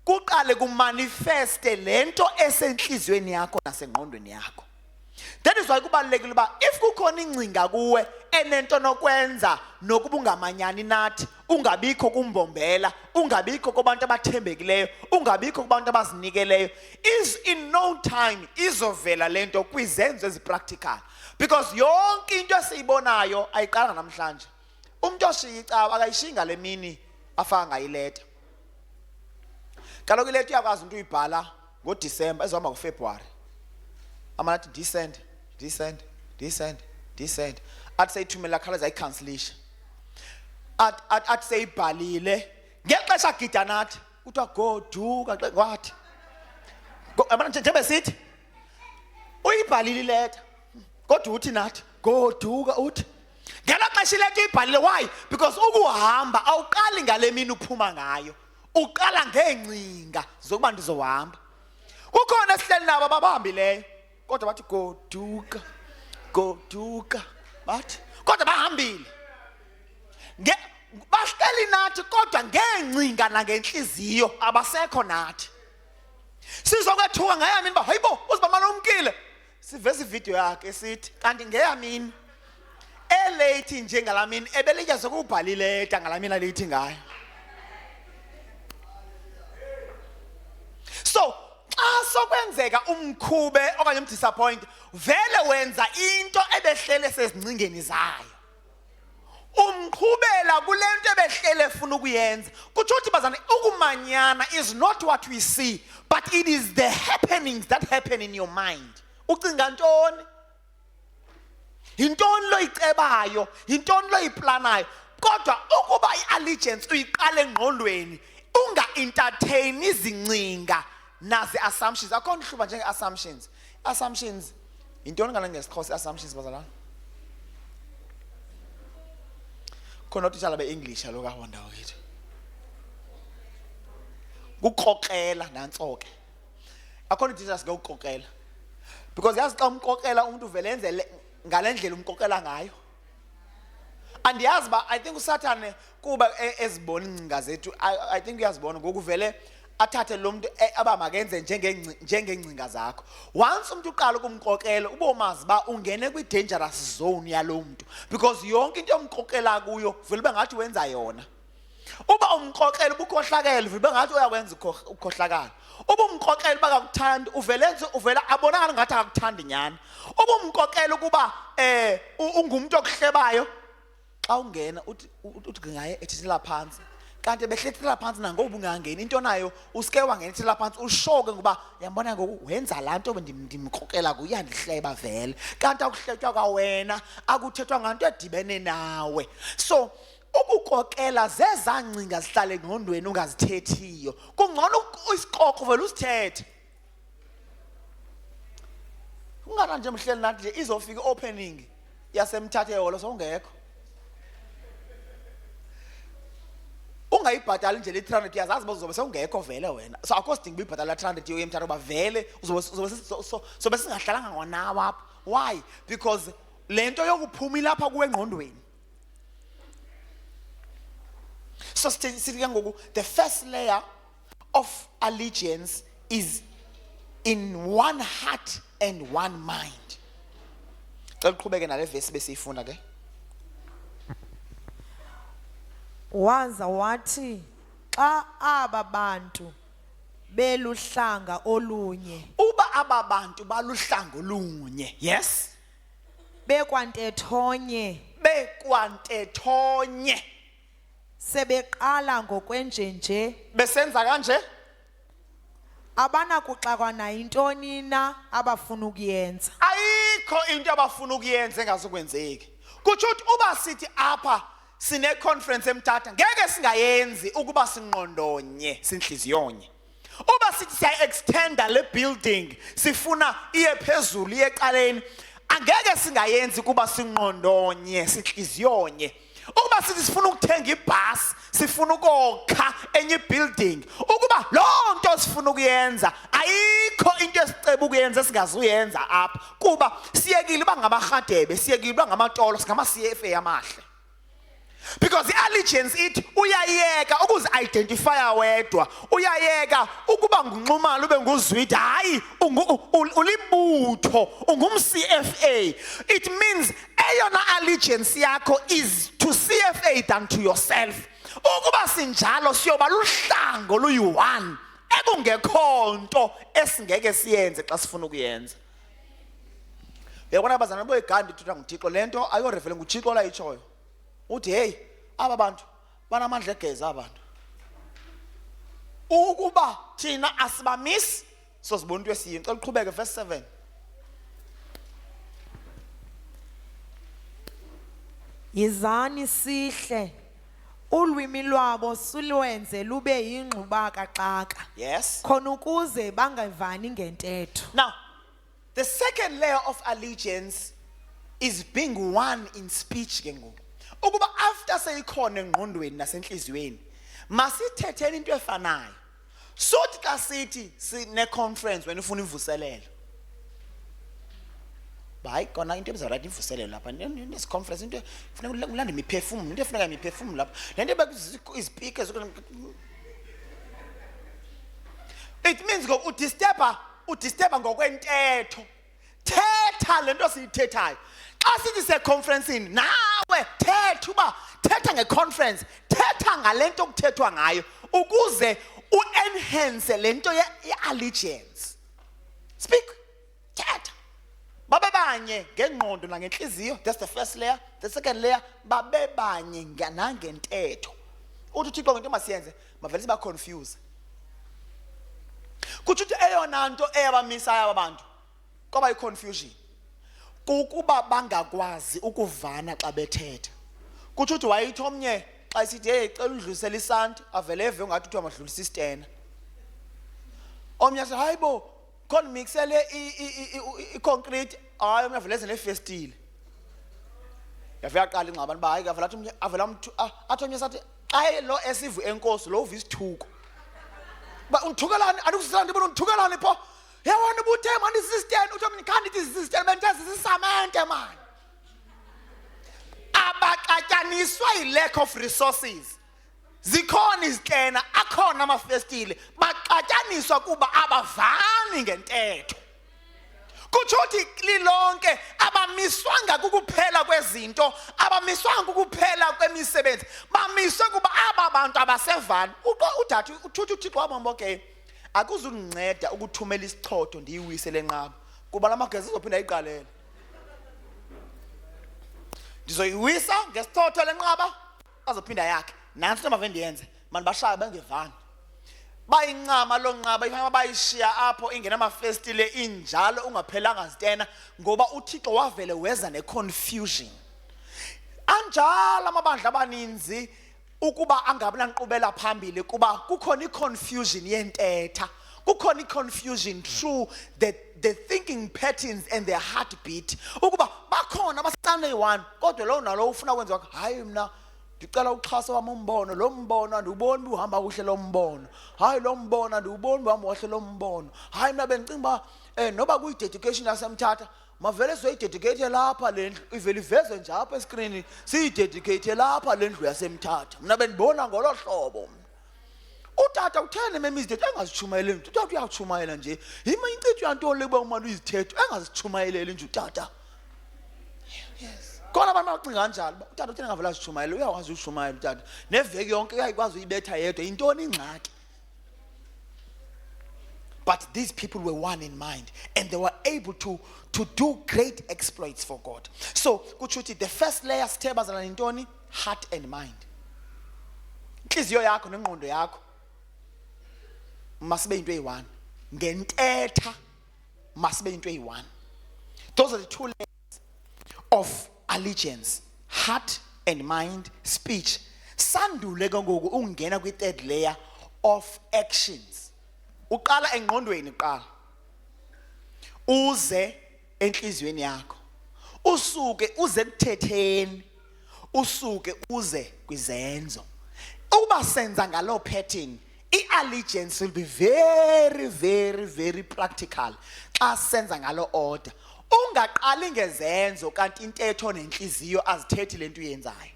kuqale kumanifeste lento esenhlizweni yakho nasengqondweni yakho. That is why kubalulekile uba if kukhona ingcinga kuwe enento nokwenza nokuba ungamanyani nathi ungabikho kumbombela ungabikho kubantu abathembekileyo ungabikho kubantu abazinikeleyo is in no time izovela lento kwizenzo ezipractical. Because yonke into esiyibonayo ayiqala namhlanje. Umuntu oshiya icawa akayishinga lemini afaka ngayileta. Kaloku ileta uyakwazi into uyibhala ngoDisemba ezohamba ngoFebruary. Amanathi descend. Athi sayithumela khalaza ayikhanselisha. Athi sayibhalile ngexesha gida nathi kuthiwa goduka wathi. Amanathi njengoba sithi uyibhalile ileta kodwa uthi nathi goduka uthi ngela xesha ileta uyibhalile. Why? Because ukuhamba awuqali ngale mini uphuma ngayo uqala ngeengcinga zokuba ndizohamba. Kukhona esihleli nabo abahambileyo kodwa bathi goduka bathi kodwa bahambile bahleli nathi kodwa ngeengcinga nangenhliziyo abasekho nathi. Sizokwethuka ngayamini ba hayibo uzibamana umkile siveza ivideo yakhe esithi kanti ngeyamini elate njengalamini ebelitya zokubhalile eta ngalamini alithi ngayo. So xa sokwenzeka umkhube okanye umdisappoint vele wenza into ebehlele sezingcingeni zayo umqhubela kule nto ebehlele efuna ukuyenza. Kutsho uthi bazana ukumanyana is not what we see but it is the happenings that happen in your mind. Ucinga ntoni? Yintoni lo icebayo? Yintoni lo iplanayo? kodwa ukuba i-allegiance uyiqala engqondweni unga-entertain izingcinga nazi-assumptions. Akho nto ihluba njenge-assumptions. Assumptions yintoni ngale ngesiXhosa i-assumptions bazalwane? Khona utitshala be-English alo kahondawo yethu. Kukrokrela nantso-ke. Akho nto ititshala singawukrokrela. Because yazi xa umkrokrela umuntu uvele enze ngale ndlela umkrokrela ngayo. Andiyazi ba I think uSathane kuba ezibona ingcinga zethu I think uyazibona ngoku vele athathe lo muntu aba makenze njengengcinga zakho. Once umuntu uqala ukumkrokrela ubomazi ba ungene kwi dangerous zone yalo muntu because yonke into yomkrokrela kuyo vele bengathi wenza yona. Uba umkrokrela ubukhohlakele vele bengathi uyakwenza ukhohlakala. Uba umkrokrela bakakuthanda uvele abonakala ngathi akakuthandi nyana. Uba umkrokrela kuba ungumuntu okuhlebayo xa ungena uthi ngaye ethithela phansi kanti behlethela phansi nangoba ungangeni into nayo usike wangena ethithela phansi ushoke ngoba yambona ngoku wenza la nto ndimkrokrela kuyo yandihleba vele kanti akuhletywa kwawena akuthethwa nganto edibene nawe. So ukukrokrela zezangcinga zihlale engqondweni ungazithethiyo kungcono isikrokro vele usithethe. Ungana nje mhleli nathi nje izofika opening yasemthathe yolo songekho. Ungayibhatala nje le 300 yazazi bozobe sewungekho vele wena. So akho sidinga uyibhatala 300 yo yemthatha ba vele uzobe singahlalanga ngonawe apha. Why? Because lento yokuphuma ilapha kuwe engqondweni. So sithi ngoku the first layer of allegiance is in one heart and one mind. Xa uqhubeke nale verse besiyifunda ke. Waza wathi xa aba bantu beluhlanga olunye. Uba aba bantu baluhlanga olunye. Yes. Bekwantethonye. Sebeqala ngokwenjenje. Besenza kanje. Abanakuxakwa nayintoni na abafuna ukuyenza. Ayikho into abafuna ukuyenza engazokwenzeki. Kutsho ukuthi uba sithi apha sine conference emthatha ngeke singayenzi ukuba sinqondonye sinhliziyonye. Uba sithi siya extenda le building sifuna iye phezulu iye eqaleni angeke singayenzi kuba sinqondonye sinhliziyonye. Ukuba sithi sifuna ukuthenga ibhasi sifuna ukokha enye building ukuba lonto sifuna ukuyenza ayikho into esiceba ukuyenza singazuyenza apha kuba siyekile bangamahadebe siyekile bangamatolo singama CFA amahle. Because the allegiance it uyayeka ukuzi identify wedwa uyayeka ukuba ngunxumalo ube nguzwidi hayi ulibutho ungum-CFA. It means eyona allegiance yakho is to CFA than to yourself. Ukuba sinjalo siyoba luhlango luyi-one ekungekho nto esingeke siyenze xa sifuna ukuyenza. Uyabona abazana boyigandi thutha nguThixo lento ayorevele nguThixo la itshoyo. Uthi hey aba bantu banamandla egeza abantu. Ukuba thina asibamisi sozibona into esiye. Ngicela uqhubeke verse 7. Yizani sihle ulwimi lwabo silwenze lube yingxubakaxaka. Yes. Khona ukuze bangavani ngentetho. Now the second layer of allegiance is being one in speech ke ngoku. Ukuba after seyikhona engqondweni nasenhliziyweni masithetheni into efanayo. Sothi xa sithi sine conference wena ufuna ivuselelo. Bayi kona into ebizwa right ivuselelo lapha nesi conference into ufuna ulanda imiphefumulo into efuneka imiphefumulo lapha. Lento bezispeakers it means go udisturba ngokwentetho. Thetha lento siyithethayo. Xa sithi se conferenceini nawe thetha ngeconference thetha ngalento okuthethwa ngayo ukuze uenhance lento ye-allegiance. Speak, thetha. Babebanye ngengqondo nangenhliziyo. That's the first layer. The second layer babebanye nangentetho. Uthi uThixo ngento masiyenze mavele siba confuse. Kuthi uthi eyona nto eyabamisayo abantu kwaba yi-confusion. Kukuba bangakwazi ukuvana xa bethetha. kuthi uthi wayithi omnye xa isithi hey cela udlulisele isanti avele eve ungathi uthiwa madlulisa istena. Omnye athi hayibo khona mixele i-concrete hayi omnye avele ezele festile. Yafika qala ingxabano ba hayi avela athi avela athi omnye sathi xa lo esivu enkosi lo uva isithuko. Ba unthukelani andikusiza ndibona unthukelani pho. Yabona ubuthe manje isistena uthi omnye kanti isistena bentase sisamente man. Abaxatyaniswa yi-lack of resources. Zikhona izitena akhona amafestile baxatyaniswa kuba abavani ngentetho. Kuthi lilonke abamiswanga kukuphela kwezinto, abamiswanga kukuphela kwemisebenzi, bamiswe kuba aba bantu abasevani. Udathi uthuthi uThixo wabamba okay akuzunceda ukuthumela isichotho ndiyiwise lenqaba kuba lamagezi izophinda iqalela. Ndizoyiwisa ngesichotho lenqaba azophinda yakhe. Nansi noma vendiyenze manje bashaya bengevani. Bayincama lo nqaba ifana bayishiya apho ingena amafestile injalo ungaphelanga zitena ngoba uThixo wavele weza neconfusion. Anjalo amabandla abaninzi ukuba angabi lanqubela phambili kuba kukhona iconfusion yentetha. Kukhona iconfusion through the thinking patterns and their heartbeat. Ukuba bakhona abasicane yi-one kodwa lo nalo ufuna kwenza hayi mina ndicela uxhaso wami umbono lo mbono andiboni uhamba kuhle lo mbono hayi lo mbono andiboni uhamba kuhle lo mbono hayi mina bengicinga ba noba kuyi dedication yasemthatha mavele soyidedicate lapha lendlu ivele iveze nje apha escreen siyidedicate lapha lendlu yasemthatha mina bendibona ngolo hlobo. Utata uthene memizithethe engazichumayeleli nje utata uyachumayela nje yima incithu yanto leba umali uyizithethe engazichumayeleli nje utata. Yes. Khona abantu bacinga kanjalo utata uthena ngavela zichumayela uyakwazi ushumayela utata neveki yonke uyayikwazi uyibetha yedwa intoni ingxaki. But these people were one in mind and they were able to do great exploits for God. So kuchuthi the first layer sitheba zana intoni heart and mind. Inhliziyo yakho nengqondo yakho masibe into eyi-one ngentetha masibe into eyi-one. Those are the two layers of allegiance, heart and mind, speech. Sandule ke ngoku ungena kwi-third layer of actions. Uqala engqondweni qala uze enhliziyweni yakho usuke uze kuthetheni usuke uze kwizenzo. Uba senza ngalo pattern i-allegiance will be very very very practical xa senza ngalo order. Ungaqali ngezenzo kanti intetho nenhliziyo azithethi lento uyenzayo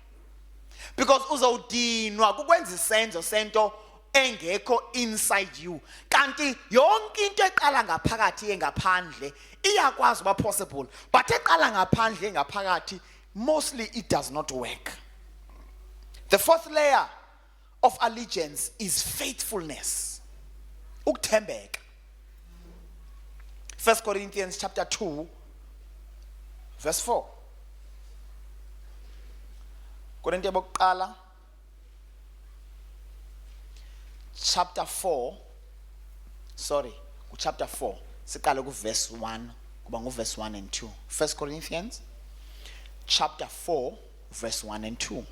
because uzowudinwa kukwenza isenzo sento engekho inside you kanti yonke into eqala ngaphakathi engaphandle iyakwazi uba possible but eqala ngaphandle engaphakathi mostly it does not work. The fourth layer of allegiance is faithfulness. Ukuthembeka. 1 Corinthians chapter 2 verse 4. Korinte bokuqala chapter 4 chapter 4 siqale ku verse 1 kuba ngu verse 1 and 2. 1 Corinthians chapter 4 verse 1 and 2.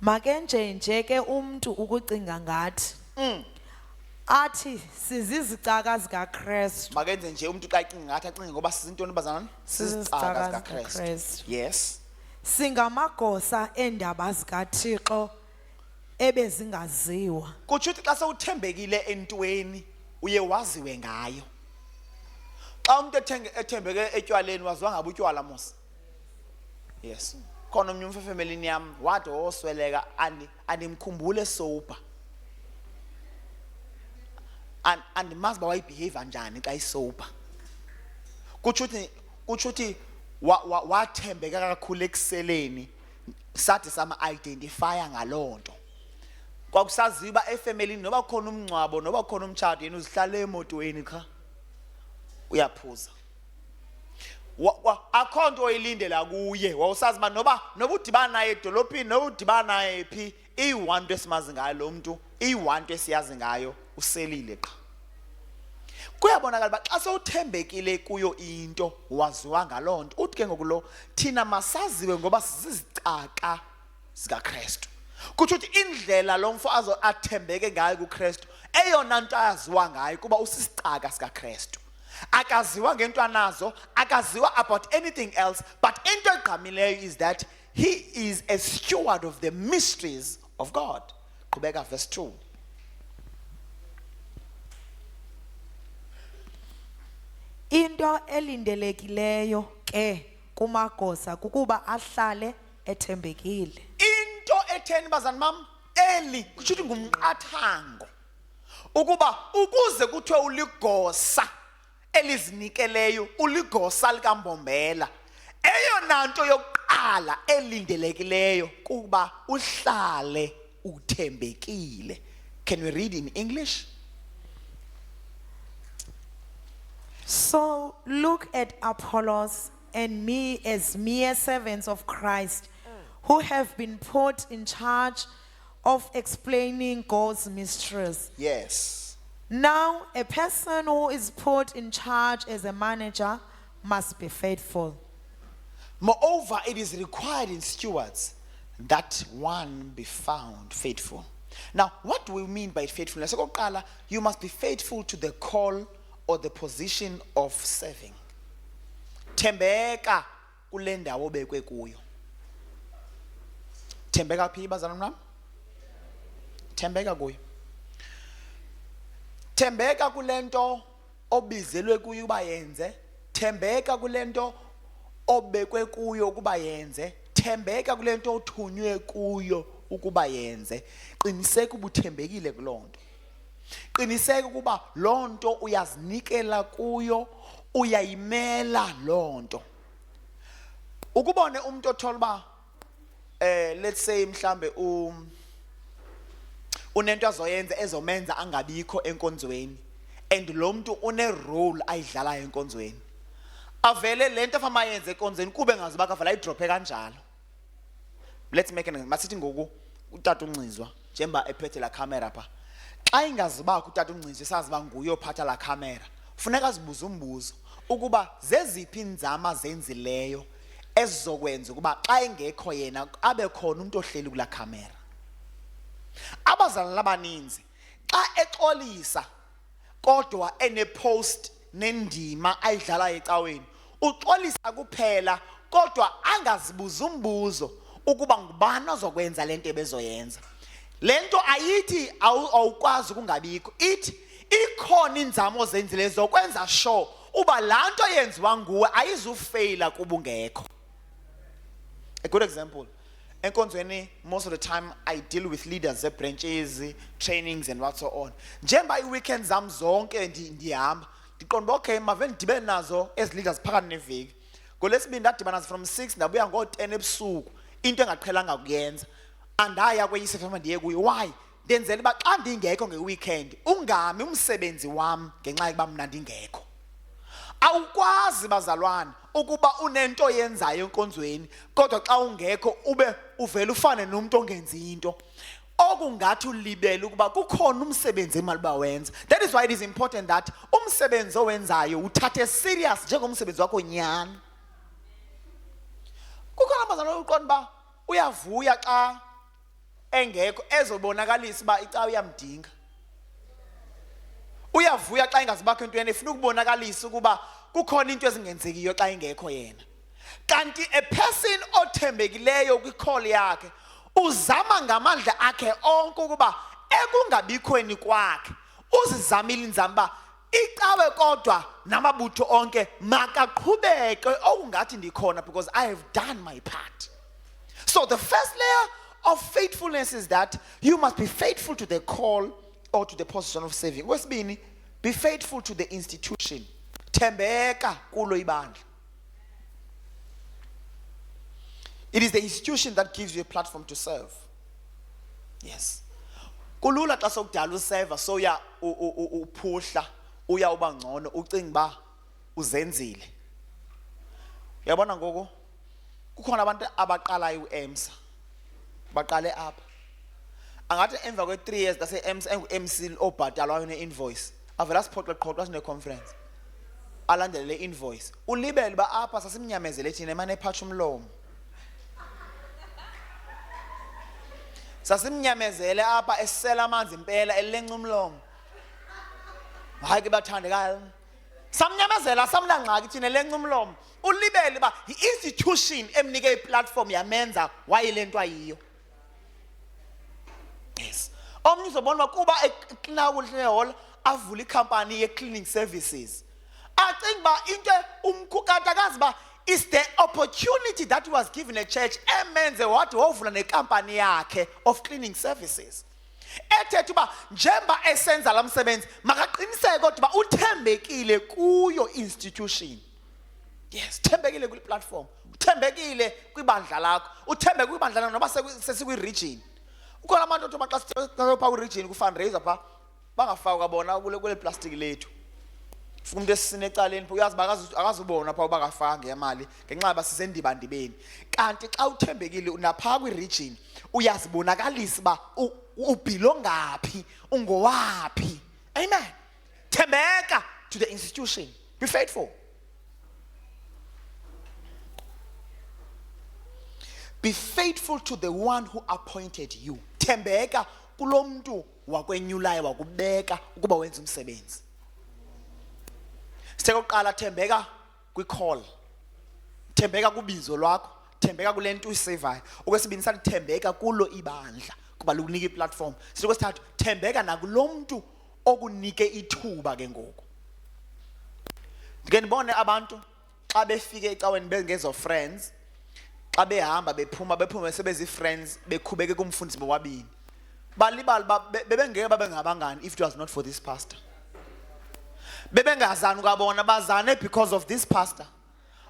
Makenje ke umuntu ukucinga ngathi athi sizizicaka zikaKristu. Makenze nje umuntu xa icinga ngathi acinge ngoba sizintoni bazana sizicaka zikaKristu. Yes. Singamagosa endaba zikaThixo ebezingaziwa. Kuthi xa sewuthembekile entweni uye waziwe ngayo. Xa umuntu ethembeke etywaleni waziwa ngabe utywala mos. Yes. Khona omnye umfefe emelini yami wade osweleka andimkhumbule sober. Andimazi ba wayibehave njani xa isober. Kuthi wathembeka kakhulu ekuseleni sathi sama identifya ngalonto. Kwakusaziba efamily noba khona umncwabo noba khona umtshado yena uzihlala emotweni cha uyaphuza. Akho nto oyilindela kuye wawusazi ba noba udibana naye edolophini noba udibana naye phi iyi-one nto esimazi ngayo lo muntu iyi-one nto esiyazi ngayo uselile qha. Kuyabonakala uba xa sewuthembekile kuyo into waziwa ngaloo nto uthi ke ngoku lo thina masaziwe ngoba sizizicaka zikaKristu. Kutsho ukuthi indlela lo mfo athembeke ngayo kuKristu eyona nto ayaziwa ngayo kuba usisicaka sikaKristu. Akaziwa ngento anazo, akaziwa about anything else, but into egqamileyo is that he is a steward of the mysteries of God. Qhubeka verse 2. Into elindelekileyo ke kumagosa kukuba ahlale ethembekile. Into etheni bazana bam eli kutsho ukuthi ngumqathango ukuba ukuze kuthiwe uligosa elizinikeleyo uligosa likambombela, eyona nto yokuqala elindelekileyo kuba uhlale uthembekile. Can we read in English? So look at Apollos and me as mere servants of Christ, who have been put in charge of explaining God's mysteries. Yes. Now, a person who is put in charge as a manager must be faithful. Moreover, it is required in stewards that one be found faithful. Now, what do we mean by faithfulness? Okokuqala, you must be faithful to the call or the position of serving. Thembeka kule ndawo obekwe kuyo. Thembeka phi bazalwane bam? Thembeka kuyo. Thembeka kule nto obizelwe kuyo uba yenze. Thembeka kule nto obekwe kuyo ukuba yenze. Thembeka kule nto othunywe kuyo ukuba yenze. Qiniseka ubuthembekile kuloo nto. Qiniseka ukuba loo nto uyazinikela kuyo, uyayimela loo nto. Ukubone umuntu othola uba let's say mhlambe unento azoyenza ezomenza angabikho enkonzweni, and lo muntu une role ayidlalayo enkonzweni. Avele lento afama yenze enkonzweni kube ngaziba kavala ayidrophe kanjalo. Let's make an masithi ngoku utata uNcizwa njemba ephethe la camera pha. Xa ingazibakho utata uNcizwa saziba nguye ophatha la camera, funeka zibuza umbuzo ukuba zeziphi inzama zenzileyo ezizokwenza ukuba xa engekho yena abe khona umuntu ohleli kula camera. Abazalwane abaninzi xa exolisa kodwa enepost nendima ayidlala ecaweni, uxolisa kuphela kodwa angazibuza umbuzo ukuba ngubani ozokwenza lento ebezoyenza. Lento ayithi awukwazi ukungabikho, ithi ikhona inzamo ozenzile zokwenza sure uba lanto yenziwa nguwe ayizufeyila kuba ungekho. A good example, enkonzweni most of the time I deal with leaders, branches, trainings and what so on. Njemba i-weekend zam zonke ndihamba ndiqonda uba okay mave ndidibe nazo ezi leaders phakathi neveki. NgoLwesibini ndadibana nazo from 6 ndabuya ngo-10 ebusuku, into engaqhelanga kuyenza. Andaya kweyiSFM ndiye kuyo. Why? Ndenzela uba xa ndingekho ngeweekend ungami umsebenzi wam ngenxa yokuba mna ndingekho. Awukwazi bazalwane ukuba unento yenzayo enkonzweni kodwa xa ungekho ube uvela ufane nomuntu ongenzi into. Okungathi ulibele ukuba kukhona umsebenzi emaluba wenza. That is why it is important that umsebenzi owenzayo uthathe serious njengomsebenzi wakho nyani. Kukhona bazalwane uqonda ba uyavuya xa engekho ezobonakalisa uba icawa iyamdinga. Uyavuya xa ingazibakho into yena efuna ukubonakalisa ukuba kukhona into ezingenzekiyo xa ingekho yena. Kanti a person othembekileyo kwicall yakhe uzama ngamandla akhe onke ukuba ekungabikhweni kwakhe uzizamile inzamba uba icawe kodwa namabutho onke makaqhubeke okungathi ndikhona because I have done my part. So the first layer of faithfulness is that you must be faithful to the call or to the position of serving. Wesibini, be faithful to the institution. Thembeka kulo ibandla. It is the institution that gives you a platform to serve. Yes. Kulula xa sokudala userve so ya uphuhla uya uba ngcono ucinga ba uzenzile. Uyabona ngoku kukhona abantu abaqalayo uEMSA. Baqale apha. Angathi emva kwe 3 years dase MC obhatalwayo ne invoice avela siphoqeqhoqa sine conference alandele le invoice ulibele ba apha sasimnyamezele thina emane ephatha umlomo sasimnyamezele apha esela amanzi impela elenca umlomo hayi ke bathandekayo samnyamezela samnangxaki thina elenca umlomo ulibele ba i-institution emnike i-platform yamenza wayilento ayiyo. Yes. Omnye uzobona kuba eklina kuhle hall avula ikhampani ye-cleaning services. Acinga ba into umkhukatakazi ba is the opportunity that was given a church emenze wathi wovula nekhampani yakhe of cleaning services. Ethethe uba njemba esenza la msebenzi makaqiniseke kodwa uthembekile kuyo institution. Yes, uthembekile kwi platform, uthembekile kwibandla lakho, uthembekile kwibandla lakho noba sesikwi region. Ukhona abantu othi maxa sithetha pha ku region ku fundraiser pha bangafaka bona kule plastic lethu. Ufuna umuntu esine ecaleni pho uyazi akazubona pha ubakafaka ngemali ngenxa basisendibandibeni. Kanti xa uthembekile unapha kwi region uyazibonakalisa ba ubhilongapi ungowapi. Amen. Thembeka to the institution. Be faithful. Be faithful to the one who appointed you. Thembeka kulo mntu wakwenyulayo wakubeka ukuba wenze umsebenzi. Sekuqala thembeka kwi-call. Thembeka kubizo lwakho, thembeka kule nto uyisevayo. Okwesibini sathi thembeka kulo ibandla kuba lukunika i-platform. Sokwesithathu thembeka nakulo mntu okunike ithuba ke ngoku. Ngeke ndibone abantu xa befike ecaweni bengezo friends xa behamba bephuma sebezi friends bekhubeke kumfundisi bobabini. Balibali bebengeke babengabangani if it was not for this pastor. Bebengazana ukabona bazane because of this pastor.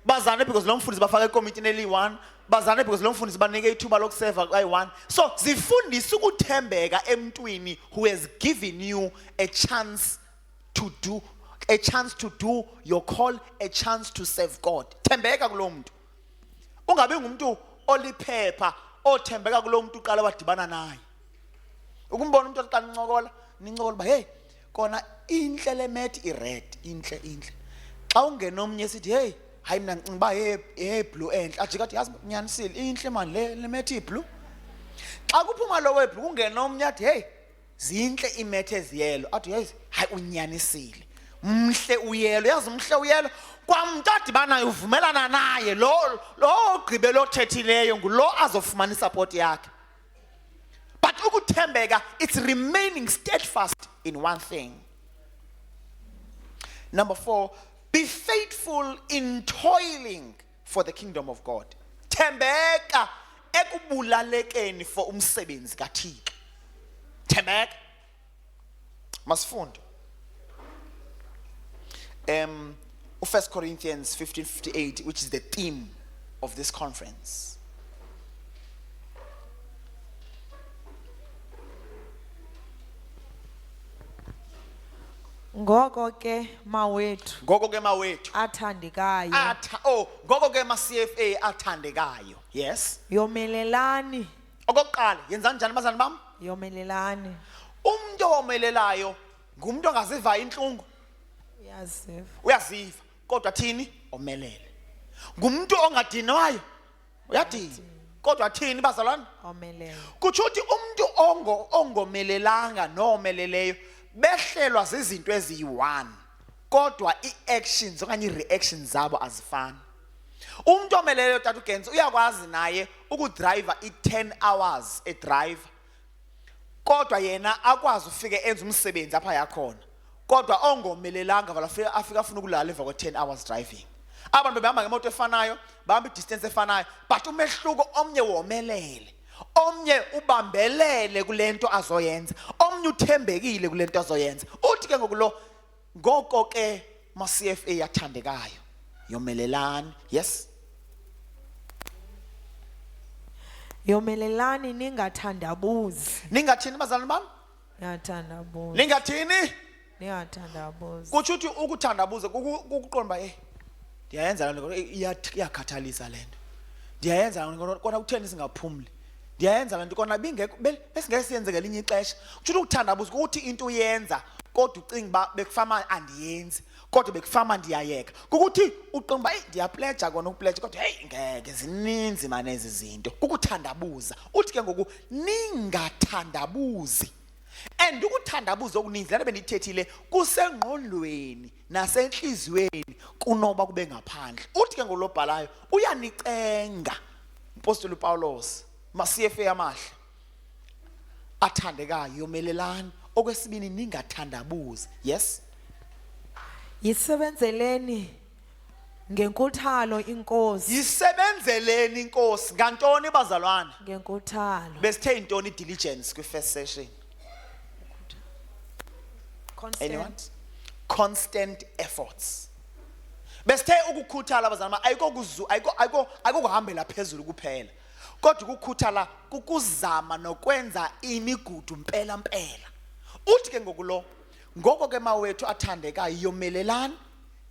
Bazane because lo mfundisi bafaka ekommitini eli-1, bazane because lo mfundisi banike ithuba lokuseva kayi-1. So zifundisa ukuthembeka emntwini who has given you a chance to do your call, a chance to serve God. Thembeka kulo muntu. Ungabe ngumuntu oliphepha othembeka kulo muntu uqala wadibana naye. Ukumbona umuntu oqala nincokola ba hey kona inhle le mat i-red inhle. Xa ungena omnye sithi hey hayi mina ngicinga ba hey blue enhle ajika athi yazi nyanisile inhle man le mat i-blue. Xa kuphuma lo we blue ungena omnye athi hey zinhle imat eziyelo athi hey hayi unyanisile mhle uyelo yazi mhle uyelo kwamntu adibanayo uvumelana naye lo ogqibelo othethileyo ngulo azofumana isupport yakhe. But ukuthembeka it's remaining steadfast in one thing. Number 4, be faithful in toiling for the kingdom of God. Thembeka ekubulalekeni for umsebenzi kaThixo. Thembeka. Masifunda. 1 Corinthians 15:58, which is the theme of this conference. Ngoko ke mawethu athandekayo. Ngoko ke ma-CFA athandekayo. Yes. Yomelelani. Okokuqala yenzani njani bazali bam? Yomelelani. Umuntu omelelayo ngumuntu ongaziva inhlungu. Uyaziva kodwa thini omelele. Ngumuntu ongadinwayo. Uyadina kodwa thini bazalwane? Omelele. Kutsho ukuthi umuntu ongomelelanga nomeleleyo behlelwa zizinto eziyi-1 kodwa i-actions okanye i-reactions zabo azifani. Umuntu omeleleyo tata ugenzi uyakwazi naye ukudriver i-10 hours edriver kodwa yena akwazi ufike enze umsebenzi apha yakhona. Kodwa ongomelelanga afika afuna ukulala emva kwe-10 hours driving. Abantu behamba ngemoto efanayo, bahamba i-distance efanayo, but umehluko omnye womelele, omnye ubambelele kule nto azoyenza, omnye uthembekile kule nto azoyenza. Uthi ke ngoko ke ma-CFA yathandekayo yomelelani. Yes. Yomelelani ningathandabuzi. Ningathini bazalwane bam? Ningathandabuzi. Ningathini? Ningathandabuzi. Kutsho ukuthi ukuthandabuza kukuqonda ba ndiyayenza le nto iyakhathalisa le nto. Ndiyayenza kona kutheni singaphumli. ndiyayenza lento kona bingekho besingeke siyenze ngelinye ixesha kuthi ukuthandabuza ukuthi into uyenza kodwa ucinga ba bekufama andiyenzi kodwa bekufama ndiyayeka ukuthi uqinga ba ndiyapledge kona ukupledge kodwa hey ngeke zininzi manje ezi zinto ukuthandabuza uthi ke ngoku ningathandabuzi and ukuthandabuza okuninzi lana bendithethile kusengqondweni nasenhliziyweni kunoba kube ngaphandle uthi ke ngolobhalayo uyanicenga umpostoli uPawulos masiyefe yamahle athandekayo yomelelani okwesibini ningathandabuzi yes yisebenzeleni ngenkuthalo inkosi yisebenzeleni inkosi ngantoni bazalwana ngenkuthalo besithe intoni diligence kwi-first session anyone constant efforts besithe ukukhuthala bazalwana ayiko kuhambela phezulu kuphela kodwa ukukhuthala kukuzama nokwenza imigudu mpela uthi ke ngokulo ngoko ke mawethu athandekayo yomelelani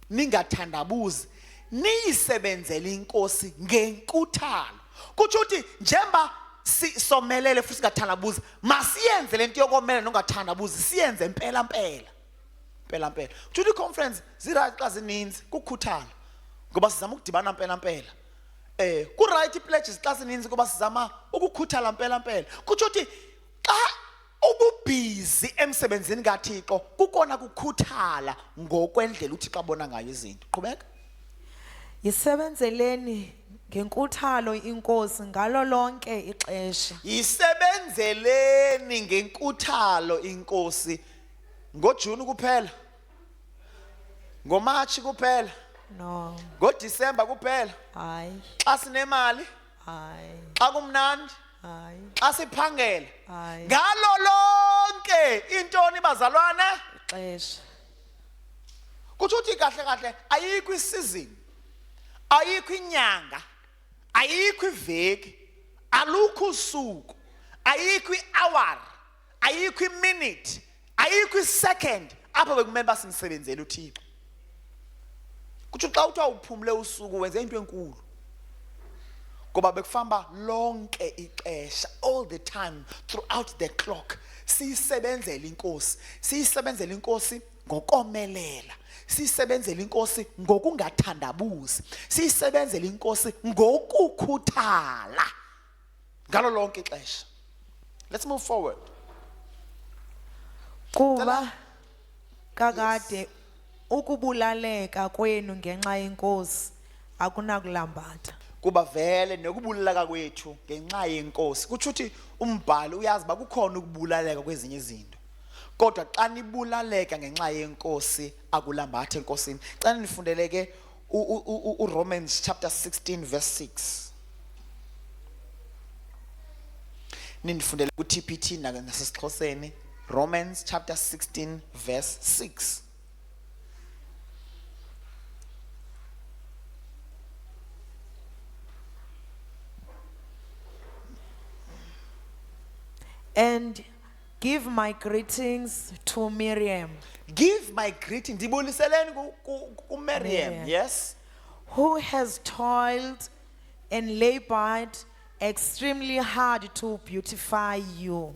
ningathandabuzi niyisebenzele inkosi ngenkuthalo kuthi uthi njemba somelele futhi singathandabuzi masiyenze lento yokomela nongathandabuzi siyenze mpela uthi conference ziright xa zininzi kukhuthala ngoba sizama ukudibana mpela ku right pledges xa zininzi ngoba sizama ukukhuthala mpela kuthi uthi xa ububhizi emsebenzini kaThixo kukona kukhuthala ngokwendlela uThixo abona ngayo izinto qhubeka yisebenzeleni ngenkuthalo inkosi ngalo lonke ixesha yisebenzeleni ngenkuthalo inkosi ngoJuni kuphela ngoMarch kuphela no ngoDisemba kuphela hayi xa sinemali hayi xa kumnandi hayi xa siphangela hayi ngalo lonke intoni bazalwane ixesha kuthi uthi kahle ayikho isizini ayikho inyanga ayikho iveki alukho usuku ayikho ihour ayikho iminute ayikho isecond apho bekumele basimsebenzele uThixo kuthi xa uthi awuphumule usuku wenze into enkulu ngoba bekufamba lonke ixesha all the time throughout the clock siyisebenzele inkosi ngokomelela siyisebenzele inkosi ngokungathandabuzi siyisebenzele inkosi ngokukhuthala ngalo lonke ixesha let's move forward kuba kakade ukubulaleka kwenu ngenxa yenkosi akunakulambatha kuba vele nokubulaleka kwethu ngenxa yenkosi kuthi uthi umbhalo uyazi ba kukhona ukubulaleka kwezinye izinto kodwa xa nibulaleka ngenxa yenkosi akulambatha enkosini xa nifundele ke uRomans chapter 16 verse 6 nindifundele ku-TPT nasesiXhoseni Romans chapter 16 verse 6 and give my greetings to Miriam give my greeting ndibuliseleni kuMiriam Miriam. yes who has toiled and labored extremely hard to beautify you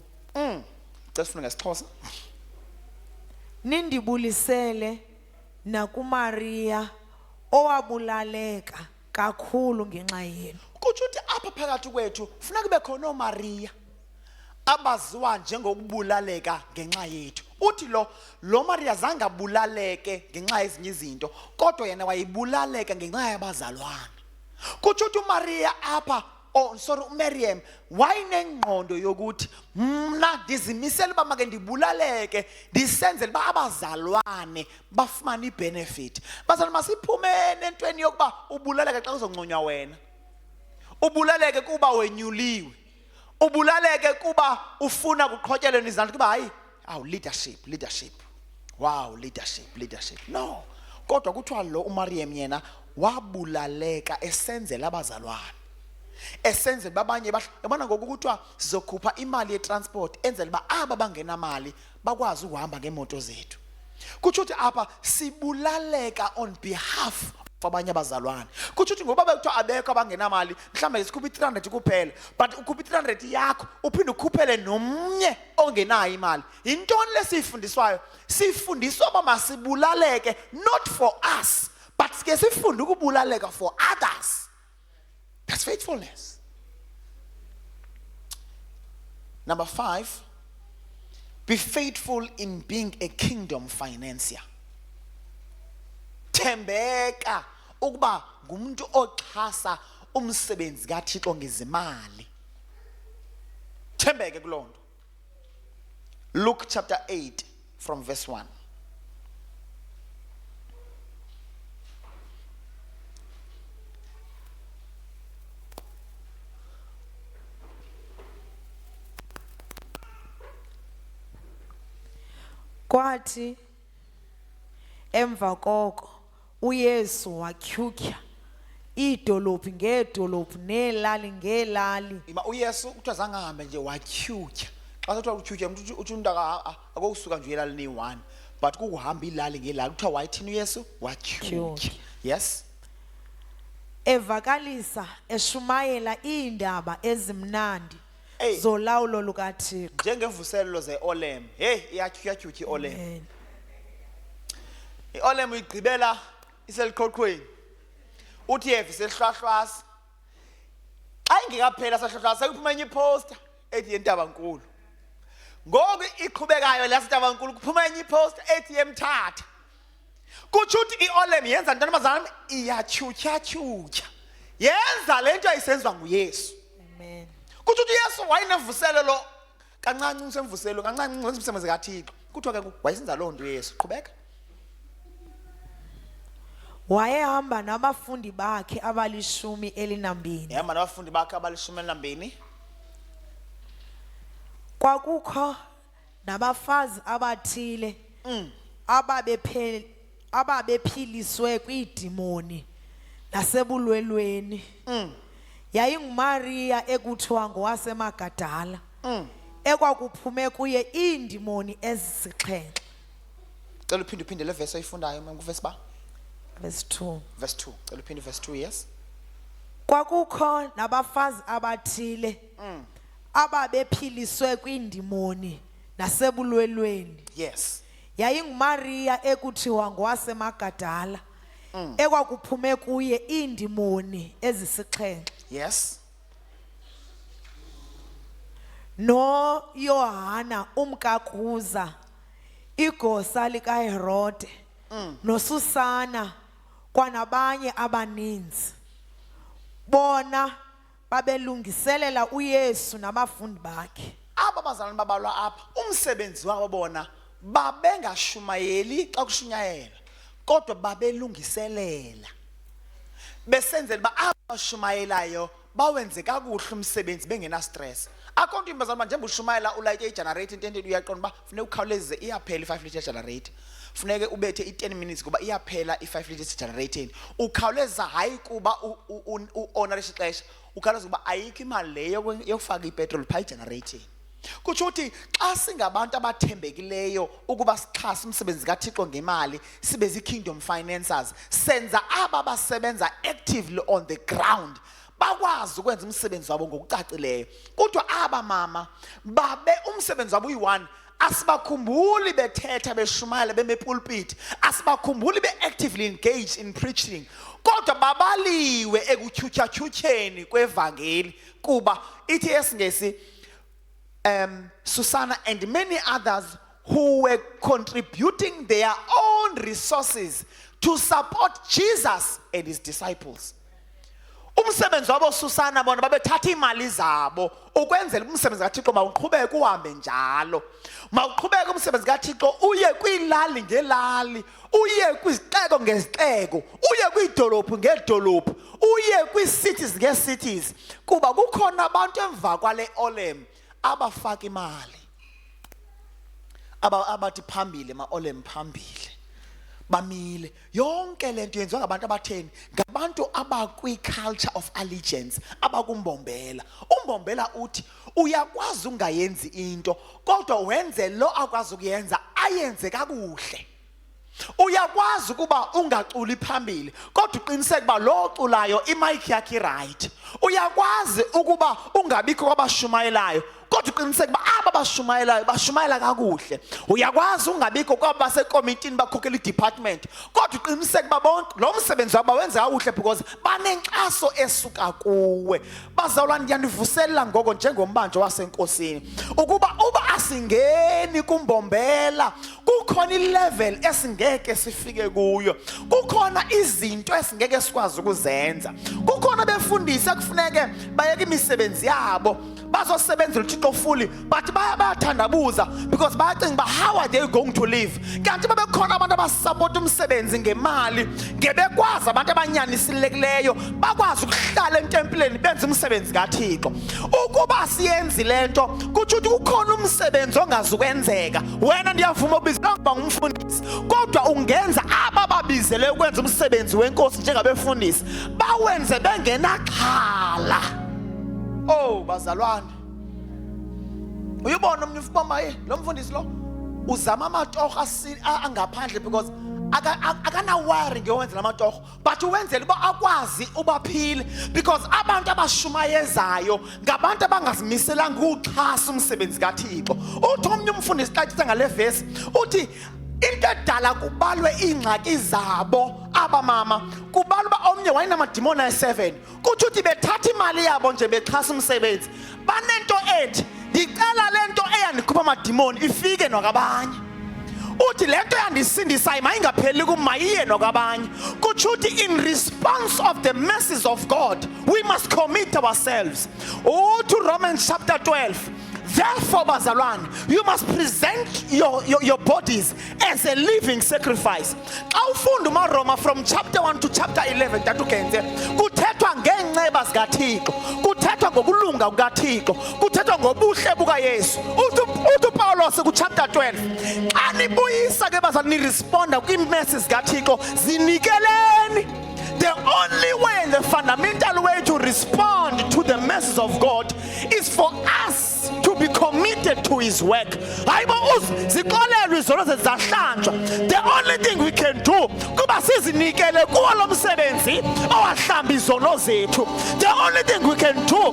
Sifuna ngesixhosa nindibulisele nakuMaria owabulaleka kakhulu ngenxa yenu kuthi uthi apha phakathi kwethu ufuna kube khona oMaria abaziwa njengokubulaleka ngenxa yethu uthi lo Maria zange abulaleke ngenxa yezinye izinto kodwa yena wayibulaleka ngenxa yabazalwane kuthi uthi uMaria apha uMiriam wayinengqondo yokuthi mna ndizimisela uba make ndibulaleke ndisenzele uba abazalwane bafumane ibenefit bazalwane masiphumene entweni yokuba ubulaleke xa uzonconywa wena ubulaleke kuba wenyuliwe ubulaleke kuba ufuna kuqhotyelwe nizandla kuba hayi leadership wow leadership no kodwa kuthiwa lo uMariam yena wabulaleka esenzela abazalwane esenzela babanye yabona ngokuthiwa sizokhupha imali yetransport enzela ba aba bangenamali bakwazi ukuhamba ngemoto zethu kuthi uthi apha sibulaleka on behalf abanye abazalwane. Kuthi uthi ngoba bekuthiwa abekho abangenamali, mhlambe isikhupha 300 kuphela, but ukhupha 300 yakho uphinde ukhuphele nomnye ongenayo imali. Yintoni lesifundiswayo? Sifundiswa uba masibulaleke not for us, but ke sifunde ukubulaleka for others. That's faithfulness. Number 5, be faithful in being a kingdom financier. Thembeka ukuba ngumuntu oxhasa umsebenzi kaThixo ngezimali. Thembeke kulonto. Luke chapter 8 from verse 1. Kwathi emva koko uYesu watyhutyha idolophu ngedolophu nelali ngelali. Ima uYesu kuthiwa zange ahambe nje watyhutyha. Xa kuthiwa utyhutyha uthi umuntu akokusuka nje elali ni-1, but kukuhamba ilali ngelali. Kuthiwa wayithini uYesu? Watyhutyha. Yes. Evakalisa eshumayela iindaba ezimnandi Hey. zolawulo lukaThixo. Njengemvuselelo ze-Olem. Hey, iyatyhutyha i-Olem. Amen. I-Olem uyigqibela iseliqhoqweni. Uthi yeva iselihlwahlwasa. Xa ingekaphela sahlwahlwasa sekuphuma enye iposter ethi yeNtabankulu. Ngoku iqhubekayo laseNtabankulu kuphuma enye iposter ethi yeMthatha. Kutsho ukuthi i-Olem yenza ntoni bazalwane? Iyatyhutyha. Yenza lento ayisenziwa nguYesu. Amen. Kuthi uYesu wayenemvuselelo kancane usemvuselelo kancane ngomsebenzi kaThixo. Kuthiwa ke wayesenza loo nto uYesu. Qhubeka. Wayehamba nabafundi bakhe abali12. Ehamba nabafundi bakhe abali12. Kwakukho nabafazi abathile ababephiliswe kwiidimoni nasebulwelweni. YayinguMaria ekuthiwa ngowasemaGadala, ekwakuphume kuye iindimoni ezisixhenxe. Cela uphinde le verse oyifundayo nguvesi ba? Verse 2. Verse 2. Cela uphinde verse 2, yes. Kwakukho nabafazi abathile ababephiliswe kwiindimoni nasebulwelweni. Yes. YayinguMaria ekuthiwa ngowasemaGadala, ekwakuphume kuye iindimoni ezisixhenxe. Yes. NoYohana umkaKuza, igosa likaHerode, noSusana kwanabanye abaninzi. Bona babelungiselela uYesu nabafundi bakhe. Aba bazalwane babalwa apha umsebenzi wabo bona babengashumayeli xa kushunyayela, kodwa babelungiselela. Besenzela ba abashumayelayo bawenze kakuhle umsebenzi bengena stress. Akho nto imbazana njengoba ushumayela ulayite igenerator intendeni uyaqonda ba funeka ukhawuleze iyaphela i5 litre generator. Funeke ubethe i10 minutes kuba iyaphela i5 litres generating. Ukhawuleza hayi kuba uowner isixesha, ukhawuleza kuba ayikho imali leyo yokufaka ipetrol pha igenerating. Kutsho ukuthi xa singabantu abathembekileyo ukuba sixhasa umsebenzi kaThixo ngemali, sibe zi-kingdom financiers, senza aba basebenza actively on the ground bakwazi ukwenza umsebenzi wabo ngokucacileyo. Kuthiwa aba mama babe umsebenzi wabo uyi-1. Asibakhumbuli bethetha beshumayela bemepulpit, asibakhumbuli be-actively engaged in preaching, kodwa babaliwe ekutyhutyhatyhutyheni kwevangeli kuba ithi esingesi Susanna and many others who were contributing their own resources to support Jesus and his disciples. Umsebenzi wabo Susanna bona babethatha imali zabo ukwenzela umsebenzi kaThixo mawuqhubeke uhambe njalo. Mawuqhubeke umsebenzi kaThixo uye kwilali ngelali, uye kwizixeko ngezixeko, uye kwidolophu ngedolophu, uye kwi-cities nge-cities, kuba kukhona abantu emva kwale Olem abafaka imali. Abathi phambili ma-Olem phambili. Bamile. Yonke lento yenziwa ngabantu abatheni, ngabantu abakwi-culture of allegiance, abakumbombela. Umbombela uthi uyakwazi ungayenzi into, kodwa wenze lo akwazi ukuyenza ayenze kakuhle. Uyakwazi ukuba ungaculi phambili kodwa uqiniseke uba lo oculayo imic yakhe right. Uyakwazi ukuba ungabikho kwabashumayelayo kodwa uqiniseke uba aba bashumayelayo bashumayela kakuhle. Uyakwazi ungabikho kwaba sekomitini bakhokhela idepartment kodwa uqiniseke uba bonke lo msebenzi wabo wenza kakuhle because banenkxaso esuka kuwe. Bazalwane, ndiyandivuselela ngoko njengombanjwa wasenkosini ukuba asingeni kumbombela kukhona ilevel esingeke sifike kuyo, kukhona izinto esingeke sikwazi ukuzenza, kukhona befundisi ekufuneke bayeke imisebenzi yabo bazosebenzela uThixo fully but bayathandabuza because bayacinga uba how are they going to live. Kanti babekhona abantu abasupport umsebenzi ngemali, ngebekwazi abantu abanyaniselekileyo bakwazi ukuhlala entempileni benze umsebenzi kaThixo. Ukuba siyenzi lento kutsho ukuthi kukhona umsebenzi ongazukwenzeka. Wena ndiyavuma ubizela ngumfundisi kodwa ungenza abababizele ukwenza umsebenzi wenkosi njengabefundisi bawenze bengenaxhala. Oh bazalwane, uyibona omnye ufuma lo mfundisi lo uzama amatoho angaphandle because akana worry ngewenza lamatoho but uwenzele uba akwazi ubaphile because abantu abashumayezayo ngabantu abangazimiselanga ukuxhasa umsebenzi kaThixo. Uthi omnye umfundisi xa ngale verse uthi into edala kubalwe ingxaki zabo abamama kubalwa uba omnye wayenamadimoni ayi-7 kuthi uthi bethatha imali yabo nje bexhasa umsebenzi banento ethi ndicela lento eyandikhupha amadimoni ifike nokwabanye. Uthi lento yandisindisayo mayingapheli kum mayiye nokwabanye. Kutsho uthi in response of the mercies of God we must commit ourselves. Uthi Romans chapter 12, therefore bazalwane, you must present your bodies as a living sacrifice. Xa ufunda umaRoma from chapter 1 to chapter 11 tatukenze kuthethwa ngeenceba zikaThixo, kuthethwa ngokulunga kukaThixo, kuthethwa ngobuhle bukaYesu. Uthi uPawulos ku chapter 12 xa nibuyisa ke bazalwane niresponda kwiimesi zikaThixo zinikeleni. The only way and the fundamental way to respond to the message of God is for us to be committed to His work. The only thing we can do the only thing we can do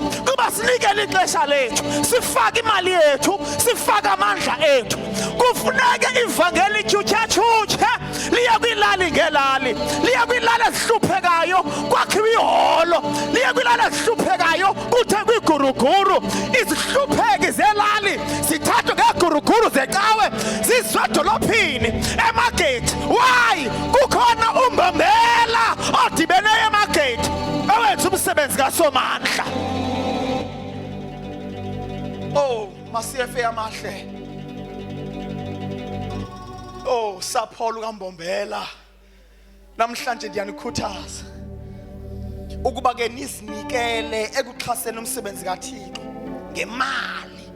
kufuneka ivangeli chuchachuche liya kwilali ngelali, liya kwilali ezihluphekayo kwakhiwa iholo, liya kwilali ezihluphekayo kuthekwa iguruguru. Izihlupheki zelali zithathwa ngeguruguru zecawe zizwe edolophini emagethi. Why? Kukhona umbombela odibene emagethi owenza umsebenzi kaSomandla. Oh masiyefe amahle. Oh saphola ukambombela, namhlanje ndiyanikhuthaza ukuba ke nizinikele ekuxhaseni umsebenzi kaThixo ngemali.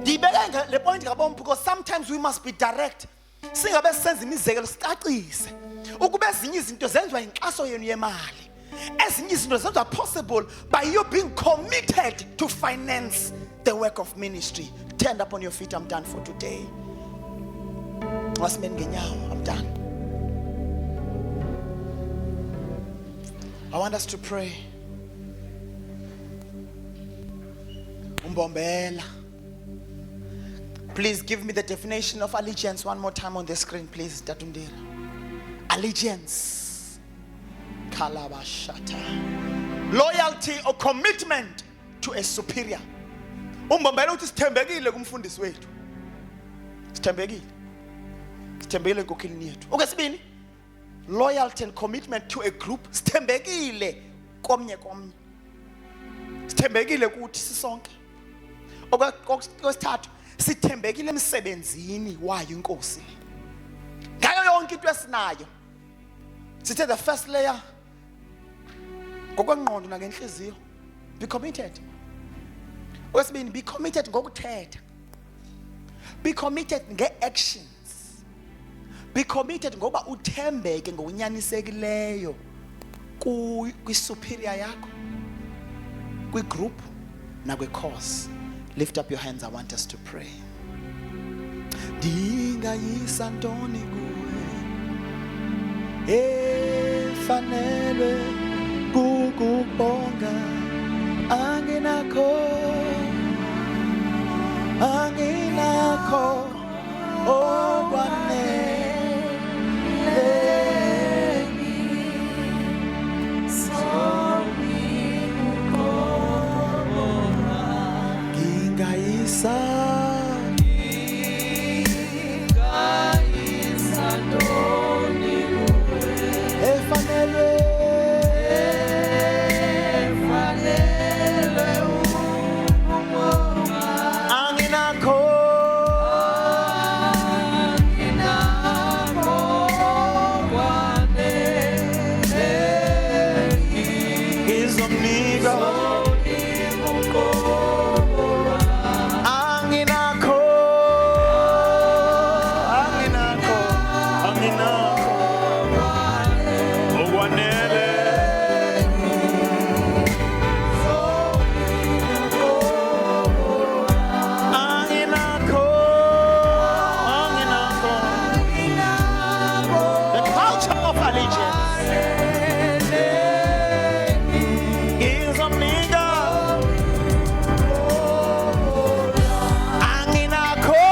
Ndibeke le point ngabom because sometimes we must be direct. Singabe senza imizekelo sicacise ukuba ezinye izinto zenziwa inkxaso yenu yemali, ezinye izinto zenziwa possible by you being committed to finance the work of ministry. Stand up on your feet. I'm done for today. I'm done. I want us to pray. Umbombela. Please give me the definition of allegiance one more time on the screen, please. Tatundira. Allegiance. Kalabashata. Loyalty or commitment to a superior. Umbombela uthi sithembekile kumfundisi wethu. Sithembekile. Sithembekile enkokheli yethu. Okwesibini, loyalty and commitment to a group. Sithembekile komnye. Sithembekile kuthi sisonke. Okwesithathu, sithembekile emsebenzini wayo inkosi. Ngayo yonke into esinayo. Sithe the first layer ngokwengqondo nangenhliziyo. Be committed. Okwesibini, be committed ngokuthetha. Be committed nge-actions. Be committed ngoba uthembeke ngokunyanisekileyo kwi-superior yakho, kwi-group na kwi-cause. Lift up your hands. I want us to pray. Ndingayisa ntoni kuwe efanele kukubonga anginakho okwanele ngingayisa efanele anginakho ngizomnika anginakho okwanele anginakho the culture of allegiance ngizomnika anginakho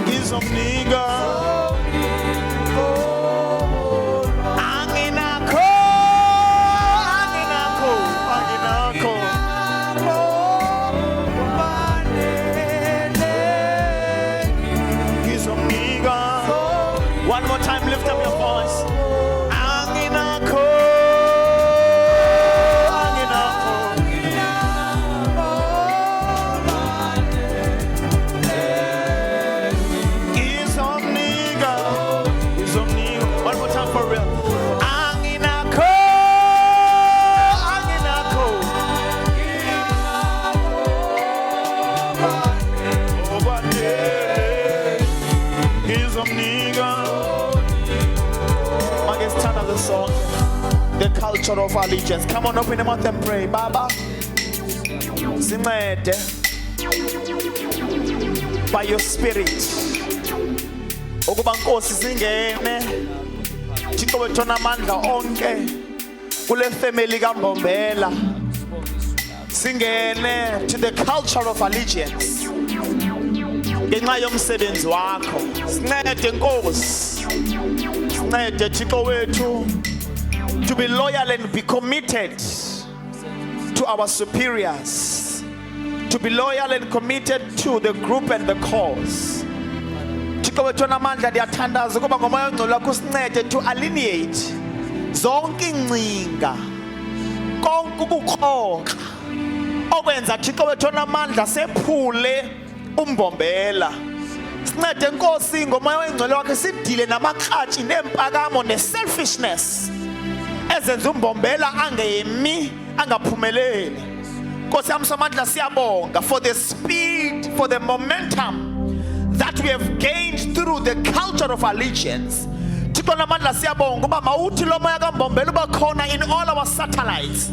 ngizomnika ngizomnika. One more time, lift up your voice. Anginakho ngizomnika. One more time for real. Anginakho okwanele ngizomnika. It's time of the song, the culture of allegiance. Come on, open your mouth and pray. Baba, sincede by your spirit ukuba Nkosi singene Thixo wethu onamandla onke kule family kaMbombela, singene to the culture of allegiance ngenxa yomsebenzi wakho. Sincede Nkosi, sincede Thixo wethu to be loyal and be committed to our superiors, to be loyal and committed to the group and the cause. Thixo wethu onamandla, ndiyathandaza ukuba ngomoya ongcwele wakho usincede to alineate zonke ingcinga, konke ukukhonkxa okwenza Thixo wethu onamandla sephule uMbombela. Sincede Nkosi ngomoya wengcwele wakhe sidile namakratshi neempakamo ne-selfishness ezenza uMbombela angemi angaphumeleli. Nkosi yami somandla, siyabonga for the speed, for the momentum that we have gained through the culture of allegiance. Thixo namandla siyabonga uba mawuthi lo moya kaMbombela uba khona in all our satellites,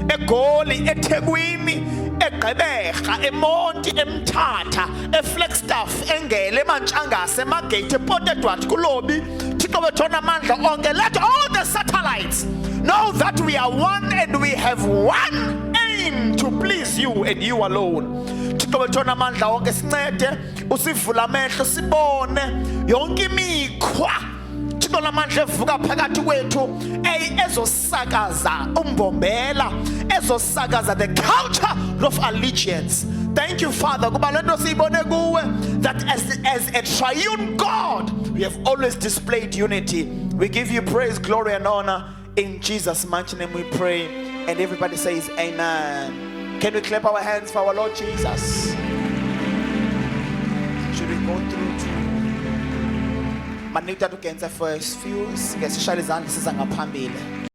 eGoli, eThekwini, eGqeberha, eMonti, eMthatha, eFlagstaff, eNgele, eMantshangase, eMagate, ePort Edward, kuLobi. Thixo wethu onamandla onke, let all the satellites know that we are one and we have one aim to please you and you alone. Thixo wethu onamandla onke, sincede usivula amehlo sibone yonke imikhwa Thixo namandla evuka phakathi kwethu ezosakaza uMbombela, ezosakaza the culture of allegiance. Thank you, Father, kuba lento siyibone kuwe, that as a triune God we have always displayed unity. We give you praise, glory and honor. In Jesus' mighty name we pray, and everybody says amen. Can we clap our hands for our Lord Jesus? Should we go through to Manita to Kenza for a few? Sishali zandla siza ngaphambili.